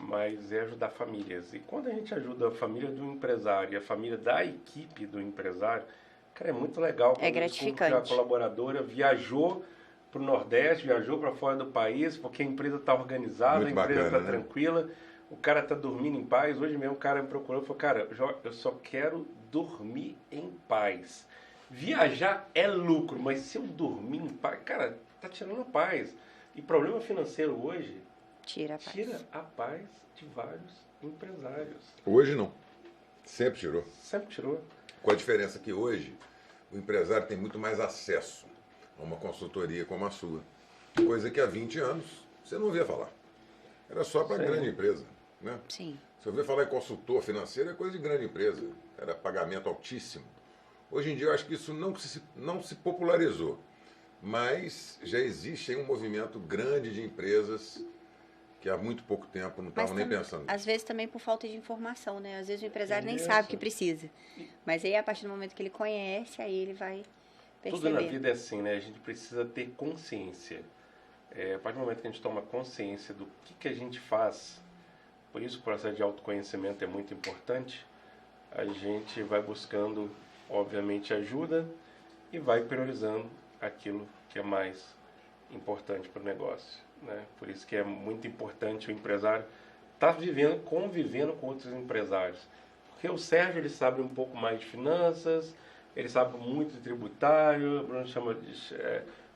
mas é ajudar famílias. E quando a gente ajuda a família do empresário e a família da equipe do empresário, cara, é muito legal. Quando eu descubro gratificante. que a colaboradora viajou para o Nordeste, viajou para fora do país, porque a empresa está organizada, Muito a empresa está bacana, né? tranquila, o cara está dormindo em paz. Hoje mesmo o cara me procurou e falou, cara, eu só quero dormir em paz. Viajar é lucro, mas se eu dormir em paz, cara, tá tirando a paz. E problema financeiro hoje Tira a paz. tira a paz de vários empresários. Hoje não. Sempre tirou. Sempre tirou. Com a diferença que hoje o empresário tem muito mais acesso a uma consultoria como a sua. Coisa que há 20 anos você não ouvia falar. Era só para Sim. grande empresa. Né? Sim. Você ouvia falar em consultor financeiro, é coisa de grande empresa. Era pagamento altíssimo. Hoje em dia eu acho que isso não se popularizou. Mas já existe aí um movimento grande de empresas que há muito pouco tempo não estavam nem pensando. Às vezes também por falta de informação, né? Às vezes o empresário nem Isso. sabe o que precisa. Mas aí, a partir do momento que ele conhece, aí ele vai perceber. Tudo na vida é assim, né? A gente precisa ter consciência. A partir do momento que a gente toma consciência do que a gente faz, por isso o processo de autoconhecimento é muito importante, a gente vai buscando, obviamente, ajuda e vai priorizando aquilo que é mais importante para o negócio. Né? Por isso que é muito importante o empresário estar convivendo com outros empresários. Porque o Sérgio, ele sabe um pouco mais de finanças, ele sabe muito de tributário, o Bruno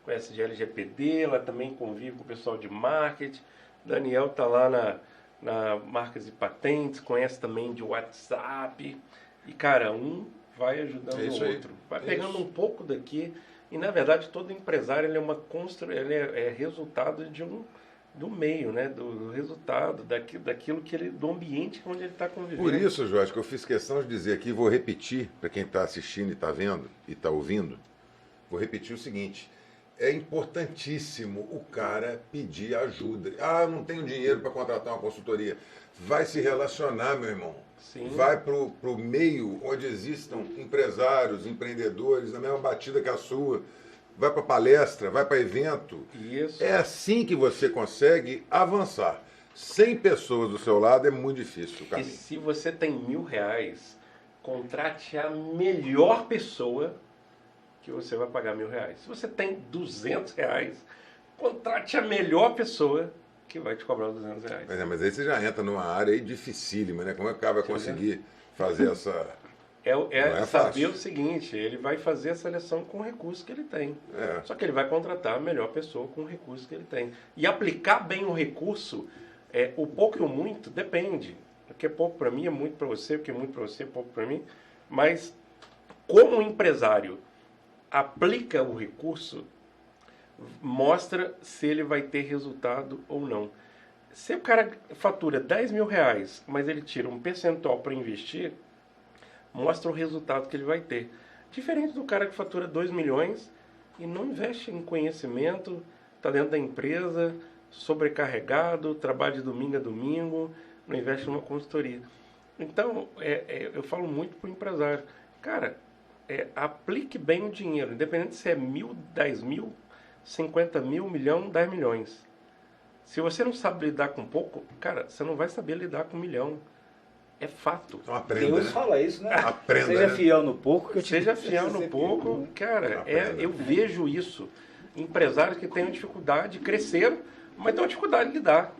conhece de LGPD, ela também convive com o pessoal de marketing, Daniel está lá na marcas e patentes, conhece também de WhatsApp, e cara, um vai ajudando o outro, vai pegando um pouco daqui. E, na verdade, todo empresário ele é resultado do meio, né? Do resultado, daquilo do ambiente onde ele está convivendo. Por isso, Jorge, que eu fiz questão de dizer aqui, vou repetir, para quem está assistindo e está vendo e está ouvindo, vou repetir o seguinte, é importantíssimo o cara pedir ajuda. Ah, eu não tenho dinheiro para contratar uma consultoria. Vai se relacionar, meu irmão. Sim. Vai para o meio onde existam empresários, empreendedores, na mesma batida que a sua. Vai para palestra, vai para evento. Isso. É assim que você consegue avançar. 100 pessoas do seu lado é muito difícil o E caminho. se você tem R$1.000, contrate a melhor pessoa que você vai pagar R$1.000. Se você tem R$200, contrate a melhor pessoa que vai te cobrar R$200. Mas aí você já entra numa área aí dificílima, né? Como é que o cara vai conseguir fazer essa... É saber fácil. o seguinte, ele vai fazer a seleção com o recurso que ele tem. É. Só que ele vai contratar a melhor pessoa com o recurso que ele tem. E aplicar bem o recurso, o pouco e o muito, depende. O que é pouco para mim é muito para você, o que é muito para você é pouco para mim. Mas como o empresário aplica o recurso, mostra se ele vai ter resultado ou não. Se o cara fatura R$10.000, mas ele tira um percentual para investir, mostra o resultado que ele vai ter. Diferente do cara que fatura 2 milhões e não investe em conhecimento, está dentro da empresa, sobrecarregado, trabalha de domingo a domingo, não investe numa consultoria. Então, eu falo muito para o empresário, cara, aplique bem o dinheiro, independente se é 1.000, 10 mil, 50 mil, 1 milhão, 10 milhões. Se você não sabe lidar com pouco, cara, você não vai saber lidar com 1 milhão. É fato. Então aprenda, Deus né? fala isso, né? Aprenda, Seja né? fiel no pouco que eu te Seja fiel no pouco, cara, eu vejo isso. Empresários que têm dificuldade, cresceram, mas têm uma dificuldade de lidar.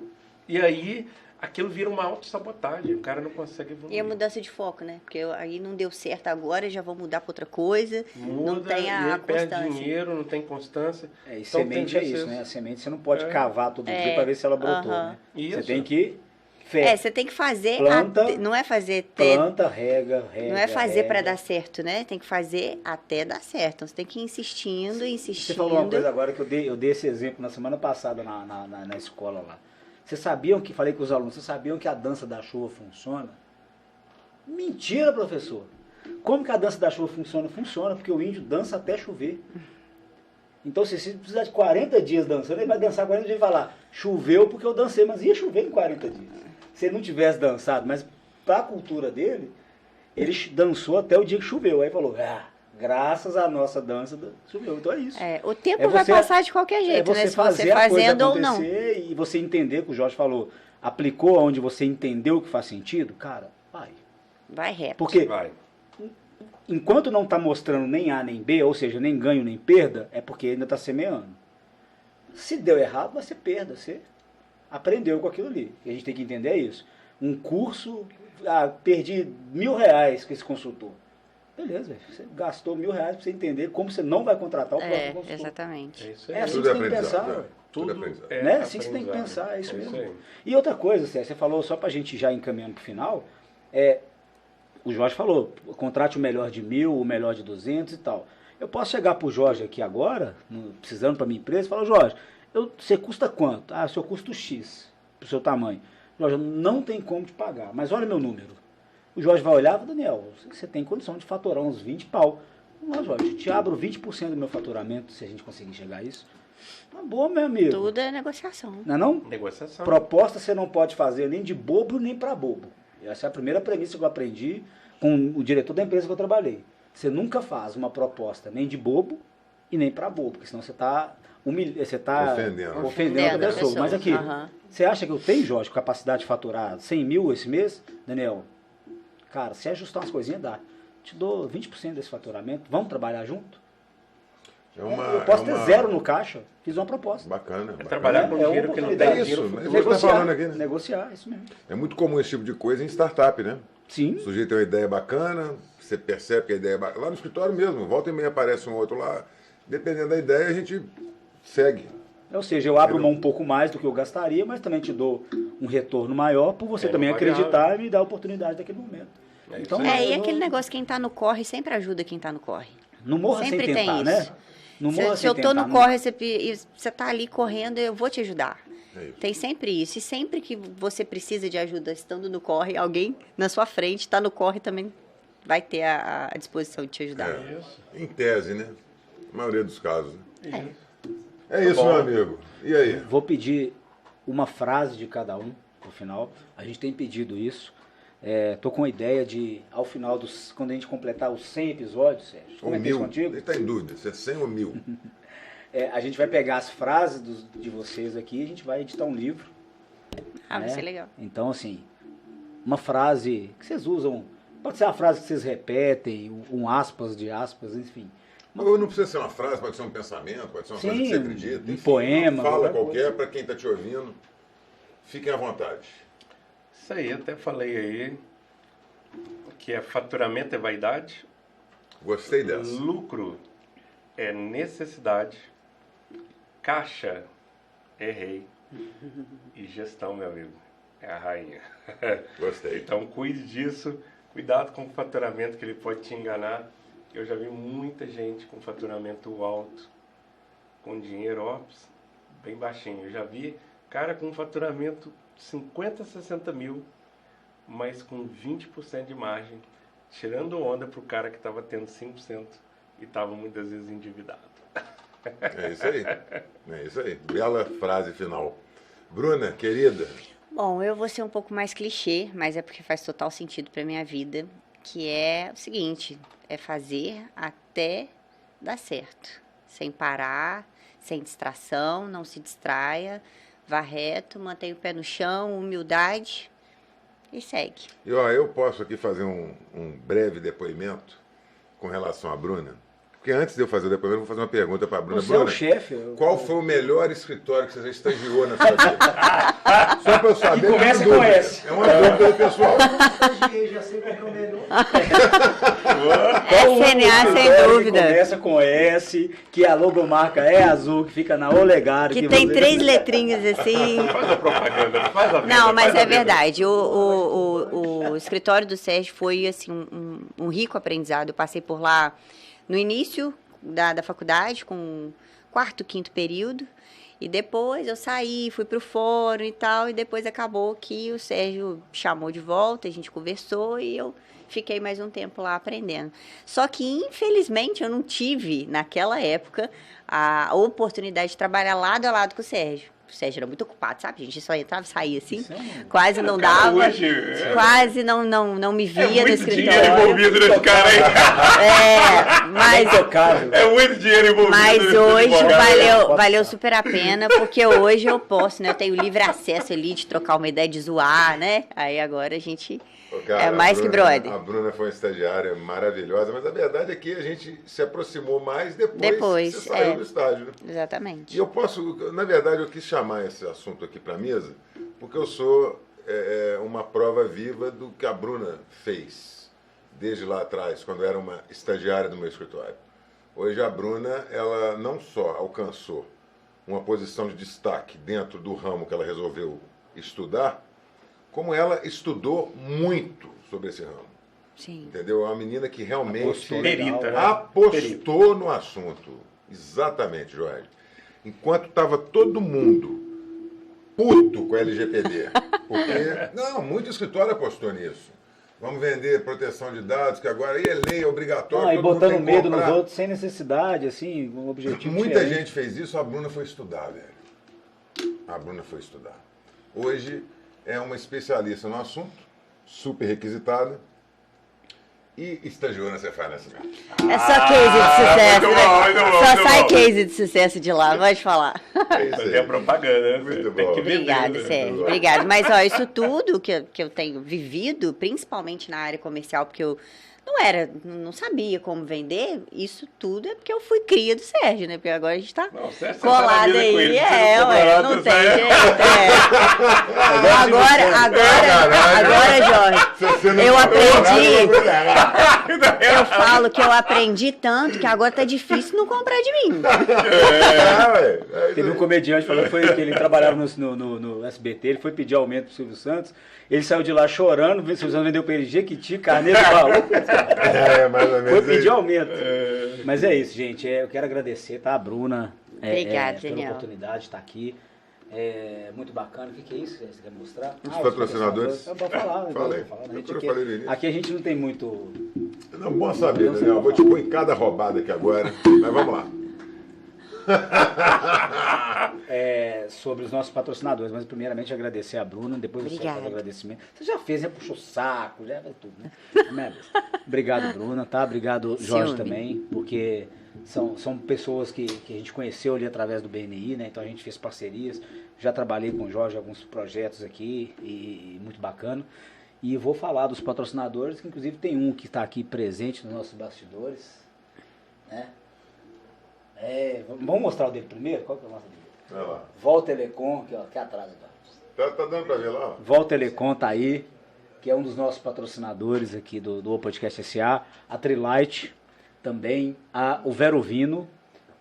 E aí, aquilo vira uma autossabotagem, o cara não consegue evoluir. E a mudança de foco, né? Porque aí não deu certo agora, já vou mudar para outra coisa. Muda, não tem e a aí perde constância. dinheiro, não tem constância. E Então, semente tem é isso, vezes- né? A semente você não pode cavar todo dia para ver se ela brotou, aham. né? Isso. Você tem que... fé, Você tem que fazer, Planta, não é fazer planta, rega. não é fazer para rega. dar certo, né? Tem que fazer até dar certo. Então, você tem que ir insistindo, Você falou uma coisa agora que eu dei esse exemplo na semana passada na escola lá. Vocês sabiam que, falei com os alunos, vocês sabiam que a dança da chuva funciona? Mentira, professor. Como que a dança da chuva funciona? Funciona, porque o índio dança até chover. Então, se você precisar de 40 dias dançando, ele vai dançar 40 dias e falar, choveu porque eu dancei, mas ia chover em 40 dias. Se ele não tivesse dançado, mas para a cultura dele, ele dançou até o dia que choveu. Aí falou, graças à nossa dança, choveu. Então é isso. O tempo É vai você- passar de qualquer jeito, né? Se você a coisa fazendo ou não. acontecer e você entender, que o Jorge falou, aplicou onde você entendeu que faz sentido, cara, vai. Vai reto. Porque Vai. enquanto não está mostrando nem A nem B, ou seja, nem ganho nem perda, é porque ainda está semeando. Se deu errado, vai ser perda. Você aprendeu com aquilo ali. E a gente tem que entender isso. Um curso, perdi R$1.000 com esse consultor. Beleza, velho. Você gastou R$1.000 pra você entender como você não vai contratar o próprio consultor. Exatamente. É isso aí. É assim Tudo que é você tem que aprendizado, pensar. né? Tudo é aprendizado. Né? Assim que você tem que aprendizado. pensar, é isso mesmo. aí. E outra coisa, Sérgio, você falou, só pra gente já encaminhando pro final, o Jorge falou, contrate o melhor de 1.000, o melhor de 200 e tal. Eu posso chegar pro Jorge aqui agora, precisando pra minha empresa, e falar, Jorge, você custa quanto? Ah, seu custo X, pro seu tamanho. Jorge, não tem como te pagar, mas olha meu número. O Jorge vai olhar e fala, Daniel, você tem condição de faturar uns 20 pau. Não, Jorge, te abro 20% do meu faturamento, se a gente conseguir chegar a isso. Tá bom, meu amigo. Tudo é negociação. Não é não? Negociação. Proposta você não pode fazer nem de bobo nem para bobo. Essa é a primeira premissa que eu aprendi com o diretor da empresa que eu trabalhei. Você nunca faz uma proposta nem de bobo e nem para bobo, porque senão você está ofendendo a pessoa. Mas aqui, você acha que eu tenho, Jorge, capacidade de faturar 100 mil esse mês? Daniel, cara, se ajustar umas coisinhas, dá. Te dou 20% desse faturamento, vamos trabalhar junto? Eu posso ter zero no caixa, fiz uma proposta. Bacana. É trabalhar com dinheiro que não tem É dinheiro. isso, no é futuro. isso que você tá falando aqui, né? Negociar, isso mesmo. É muito comum esse tipo de coisa em startup, né? Sim. O sujeito tem uma ideia bacana, você percebe que a ideia é bacana. Lá no escritório mesmo, volta e meia aparece um outro lá. Dependendo da ideia, a gente segue. Ou seja, eu abro mão um pouco mais do que eu gastaria, mas também te dou um retorno maior por você também acreditar e me dar a oportunidade daquele momento. Então, e aquele negócio, quem tá no corre sempre ajuda quem tá no corre. não morra Sempre sem tentar, tem né? isso. Não morra Se sem eu tô tentar, no não- corre e você tá ali correndo, eu vou te ajudar. É isso. Tem sempre isso. E sempre que você precisa de ajuda estando no corre, alguém na sua frente está no corre também vai ter a disposição de te ajudar. É. Isso. Em tese, né? Na maioria dos casos. Né? Isso. É isso, Bom. meu amigo. E aí? Vou pedir uma frase de cada um no final. A gente tem pedido isso. Tô com a ideia de, ao final quando a gente completar os 100 episódios, Sérgio, Ou comentei isso 1.000? contigo? Ele está em dúvida, se é 100 ou 1.000. A gente vai pegar as frases de vocês aqui e a gente vai editar um livro. Vai ser legal. Então, assim, uma frase que vocês usam, pode ser uma frase que vocês repetem, um aspas de aspas, enfim. Ou não precisa ser uma frase, pode ser um pensamento, pode ser uma coisa que você acredita. um poema. Uma fala qualquer qualquer para quem está te ouvindo. Fiquem à vontade. Isso aí, até falei aí que faturamento é vaidade, Gostei dessa. lucro é necessidade, caixa é rei e gestão, meu amigo, é a rainha. Gostei. Então cuide disso, cuidado com o faturamento que ele pode te enganar. Eu já vi muita gente com faturamento alto, com dinheiro bem baixinho. Eu já vi cara com faturamento 50, 60 mil, mas com 20% de margem, tirando onda pro cara que estava tendo 5% e estava muitas vezes endividado. É isso aí. É isso aí. Bela frase final. Bruna, querida, Bom, eu vou ser um pouco mais clichê, mas é porque faz total sentido para minha vida, que é o seguinte, é fazer até dar certo, sem parar, sem distração, não se distraia, vá reto, mantenha o pé no chão, humildade e segue. e ó, eu posso aqui fazer um breve depoimento com relação à Bruna. Porque antes de eu fazer o depoimento, eu vou fazer uma pergunta para a Bruna. Você é o Bruna, chefe. qual foi o melhor escritório que você já estagiou na sua vida? Só para eu saber. E começa é uma com dúvida. esse. É uma dúvida aí, pessoal. Já sei qual é o melhor. SNA, sem Que dúvida. começa com S, que a logomarca é azul, que fica na Olegário. Que tem 3 letrinhas assim. Faz a propaganda, faz a venda. Não, mas faz a é venda. verdade. O escritório do Sérgio foi assim um rico aprendizado. Eu passei por lá no início da faculdade, com quarto, quinto período. E depois eu saí, fui pro fórum e tal. E depois acabou que o Sérgio chamou de volta, a gente conversou e eu fiquei mais um tempo lá aprendendo. Só que, infelizmente, eu não tive, naquela época, a oportunidade de trabalhar lado a lado com o Sérgio. O Sérgio era muito ocupado, sabe? A gente só entrava e saía assim. Quase não Cara, dava. hoje, Quase não me via no muito dinheiro escritório. envolvido nesse cara aí. Mas, Intocável. É muito dinheiro envolvido mas nesse hoje advogado. valeu super a pena, porque hoje eu posso, né? Eu tenho livre acesso ali de trocar uma ideia, de zoar, né? Aí agora a gente Ô, cara, é mais a que Bruna- brother. A Bruna foi uma estagiária maravilhosa, mas a verdade é que a gente se aproximou mais depois que você saiu do estágio. Né? E Exatamente. eu posso, na verdade, eu quis chamar esse assunto aqui para a mesa, porque eu sou uma prova viva do que a Bruna fez. desde lá atrás, quando era uma estagiária do meu escritório. Hoje a Bruna, ela não só alcançou uma posição de destaque dentro do ramo que ela resolveu estudar, como ela estudou muito sobre esse ramo. Sim. Entendeu? É uma menina que realmente Perita, né? apostou no assunto. Exatamente, Jorge. Enquanto estava todo mundo puto com a LGPD. Porque, não, muito escritório apostou nisso. Vamos vender proteção de dados, que agora aí é lei, é obrigatório. Não, e todo mundo botando tem que medo nos comprar. outros sem necessidade, assim, um objetivo Muita diferente. gente fez isso, a Bruna foi estudar, velho. A Bruna foi estudar. Hoje é uma especialista no assunto, super requisitada, e estagiou na Cefaz Nascimento. É só case de sucesso, muito né? bom, muito bom, Só muito sai bom. case de sucesso de lá, pode falar. É isso Fazer a aí. propaganda, né? Muito Tem bom. que vender, Obrigada, né? Sérgio. Obrigada. Mas, ó, isso tudo que eu tenho vivido, principalmente na área comercial, porque eu não sabia como vender, isso tudo é porque eu fui cria do Sérgio, né? Porque agora a gente tá Não, você tá na colado mesa com aí. ele, você É, não ué, compra não nada, tem sai. jeito. Agora, Jorge, eu aprendi. Eu falo que eu aprendi tanto que agora tá difícil não comprar de mim. Teve um comediante falando que ele trabalhava no SBT, ele foi pedir aumento pro Silvio Santos, ele saiu de lá chorando, o Silvio Santos vendeu pra ele Jequiti, carneiro e baú. Mais ou menos Foi pedir isso. aumento. Mas é isso, gente. Eu quero agradecer, tá, a Bruna, Obrigada, pela Daniel. oportunidade de estar aqui. É muito bacana. O que é isso? Você quer mostrar? Os patrocinadores. É bom falar. né? Falei. Falar. Eu falei no início. Aqui a gente não tem muito... Não, bom saber, Daniel. Eu vou te pôr em cada roubada aqui agora. Mas vamos lá. Sobre os nossos patrocinadores, mas primeiramente agradecer a Bruna, depois você Obrigada. faz o agradecimento. Você já fez, já puxou saco, já fez tudo, né? Obrigado, Bruna, tá? Obrigado, Jorge, Ciúme. também, porque são pessoas que a gente conheceu ali através do BNI, né? Então a gente fez parcerias, já trabalhei com o Jorge em alguns projetos aqui, e muito bacana. E vou falar dos patrocinadores, que inclusive tem um que está aqui presente nos nossos bastidores, né? Vamos mostrar o dele primeiro? Qual que é o nosso dele? Olha lá. Vol Telecom, aqui atrás. Tá dando pra ver lá? Ó. Vol Telecom tá aí, que é um dos nossos patrocinadores aqui do Podcast SA. A Trilight também. O Verovino,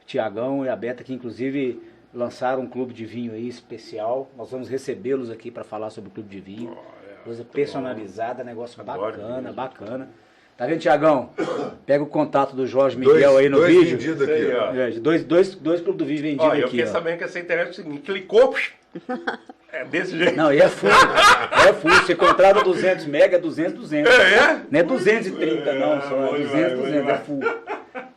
o Tiagão e a Beta, que inclusive lançaram um clube de vinho aí especial. Nós vamos recebê-los aqui para falar sobre o clube de vinho. Coisa personalizada, negócio Adoro bacana, vinho. bacana. Tá vendo, Tiagão? Pega o contato do Jorge Miguel aí no dois vídeo. vendidos Isso aí, aqui, ó. ó. Dois clubes do vídeo vendidos Ó, aqui. eu fiquei ó. sabendo que essa internet é o seguinte, clicou, é desse jeito. Não, e é full. É full. Você contrata 200 mega, é 200. É? Não é 230 não, só bom é demais, 200, bom 200, é demais. full.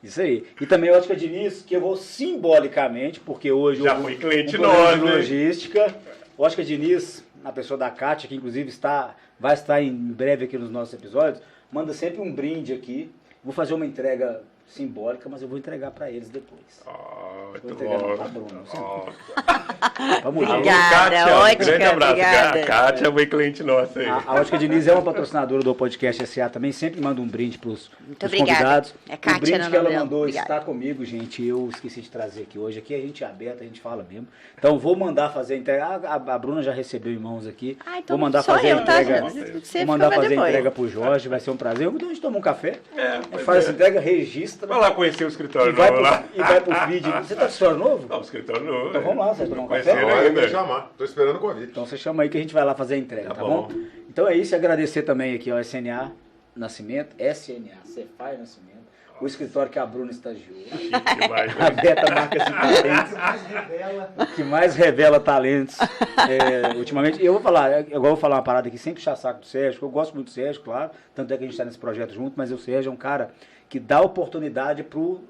Isso aí. E também a Ótica Diniz, que eu vou simbolicamente, porque hoje Já eu foi cliente um programa nosso, de hein? logística. Ótica Diniz, na pessoa da Kátia, que inclusive vai estar em breve aqui nos nossos episódios, manda sempre um brinde aqui. Vou fazer uma entrega simbólica, mas eu vou entregar para eles depois. Ó, Vou muito entregar bom. pra Bruno. Ó. Vamos lá. Obrigada, Kátia, um ótica, grande abraço. obrigada. A Kátia foi cliente nossa aí. A Ótica Diniz é uma patrocinadora do Podcast SA também, sempre manda um brinde pros obrigada. convidados. É Kátia, o brinde não, que ela não, mandou obrigada. está comigo, gente, eu esqueci de trazer aqui hoje. Aqui a gente é aberto, a gente fala mesmo. Então vou mandar fazer a entrega. A Bruna já recebeu em mãos aqui. Ah, então vou mandar só fazer eu, a tá? entrega. Você Vou mandar fica pra fazer a depois. entrega pro Jorge, vai ser um prazer. Então a gente toma um café, a gente pois faz é. essa entrega, registra Vai lá conhecer o e escritório vai, novo lá. pro vídeo. Você tá com escritório novo? Não, o escritório novo. Então vamos lá, você vai tomar um café? Conheceram Olha, ainda. me chamar. Tô esperando o convite. Então você chama aí que a gente vai lá fazer a entrega, Tá tá bom? bom. Então é isso, agradecer também aqui ao SNA Nascimento, SNA, Cefaz Nascimento, o escritório que a Bruna estagiou, Chique demais, a né? Beta Marcas e Patentes, que mais revela talentos ultimamente. E eu vou falar, eu vou falar uma parada aqui, sem puxar saco do Sérgio, porque eu gosto muito do Sérgio, claro, tanto é que a gente está nesse projeto junto, mas o Sérgio é um cara que dá oportunidade pro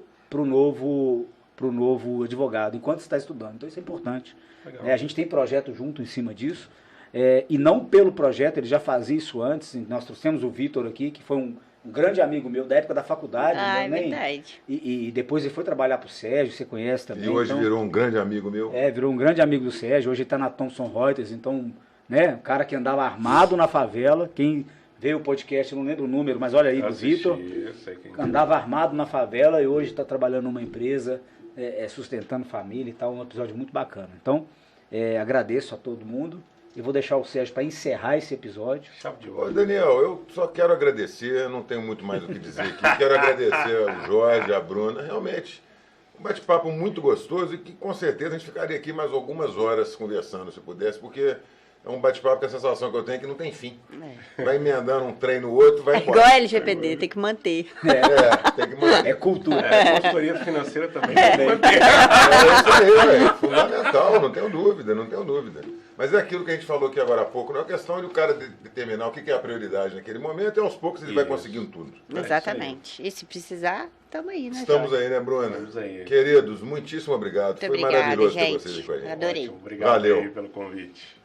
novo advogado, enquanto está estudando. Então isso é importante. Legal. A gente tem projeto junto em cima disso, e não pelo projeto, ele já fazia isso antes. Nós trouxemos o Vitor aqui, que foi um grande amigo meu da época da faculdade. Ah, né, é nem- verdade. e depois ele foi trabalhar pro Sérgio, você conhece também. E hoje então, virou um grande amigo meu. virou um grande amigo do Sérgio, hoje ele está na Thomson Reuters, então, né, um cara que andava armado na favela, quem veio o podcast, eu não lembro o número, mas olha aí, do Assisti, Vitor, eu sei quem- andava armado na favela e hoje está trabalhando numa empresa, sustentando família e tal, um episódio muito bacana. Então, agradeço a todo mundo E vou deixar o Sérgio para encerrar esse episódio. Chave de Ô, ouro. Daniel, eu só quero agradecer, não tenho muito mais o que dizer aqui. Quero agradecer ao Jorge, à Bruna, realmente. Um bate-papo muito gostoso e que com certeza a gente ficaria aqui mais algumas horas conversando, se pudesse, porque é um bate-papo que a sensação que eu tenho é que não tem fim. Vai emendando um trem no outro, vai É embora. igual a LGPD, tem que manter. Tem que manter. É cultura. Consultoria financeira também. É isso aí, velho. Fundamental, não tenho dúvida, não tenho dúvida. Mas é aquilo que a gente falou aqui agora há pouco, não é questão de o cara determinar o que é a prioridade naquele momento e aos poucos ele vai conseguindo tudo. Exatamente. E se precisar, estamos aí, né, Estamos Jorge? aí, né, Bruna? Estamos aí. Queridos, muitíssimo obrigado. Muito Foi obrigada, maravilhoso ter gente. vocês aí com a gente. Adorei. Ótimo, obrigado Valeu. aí pelo convite.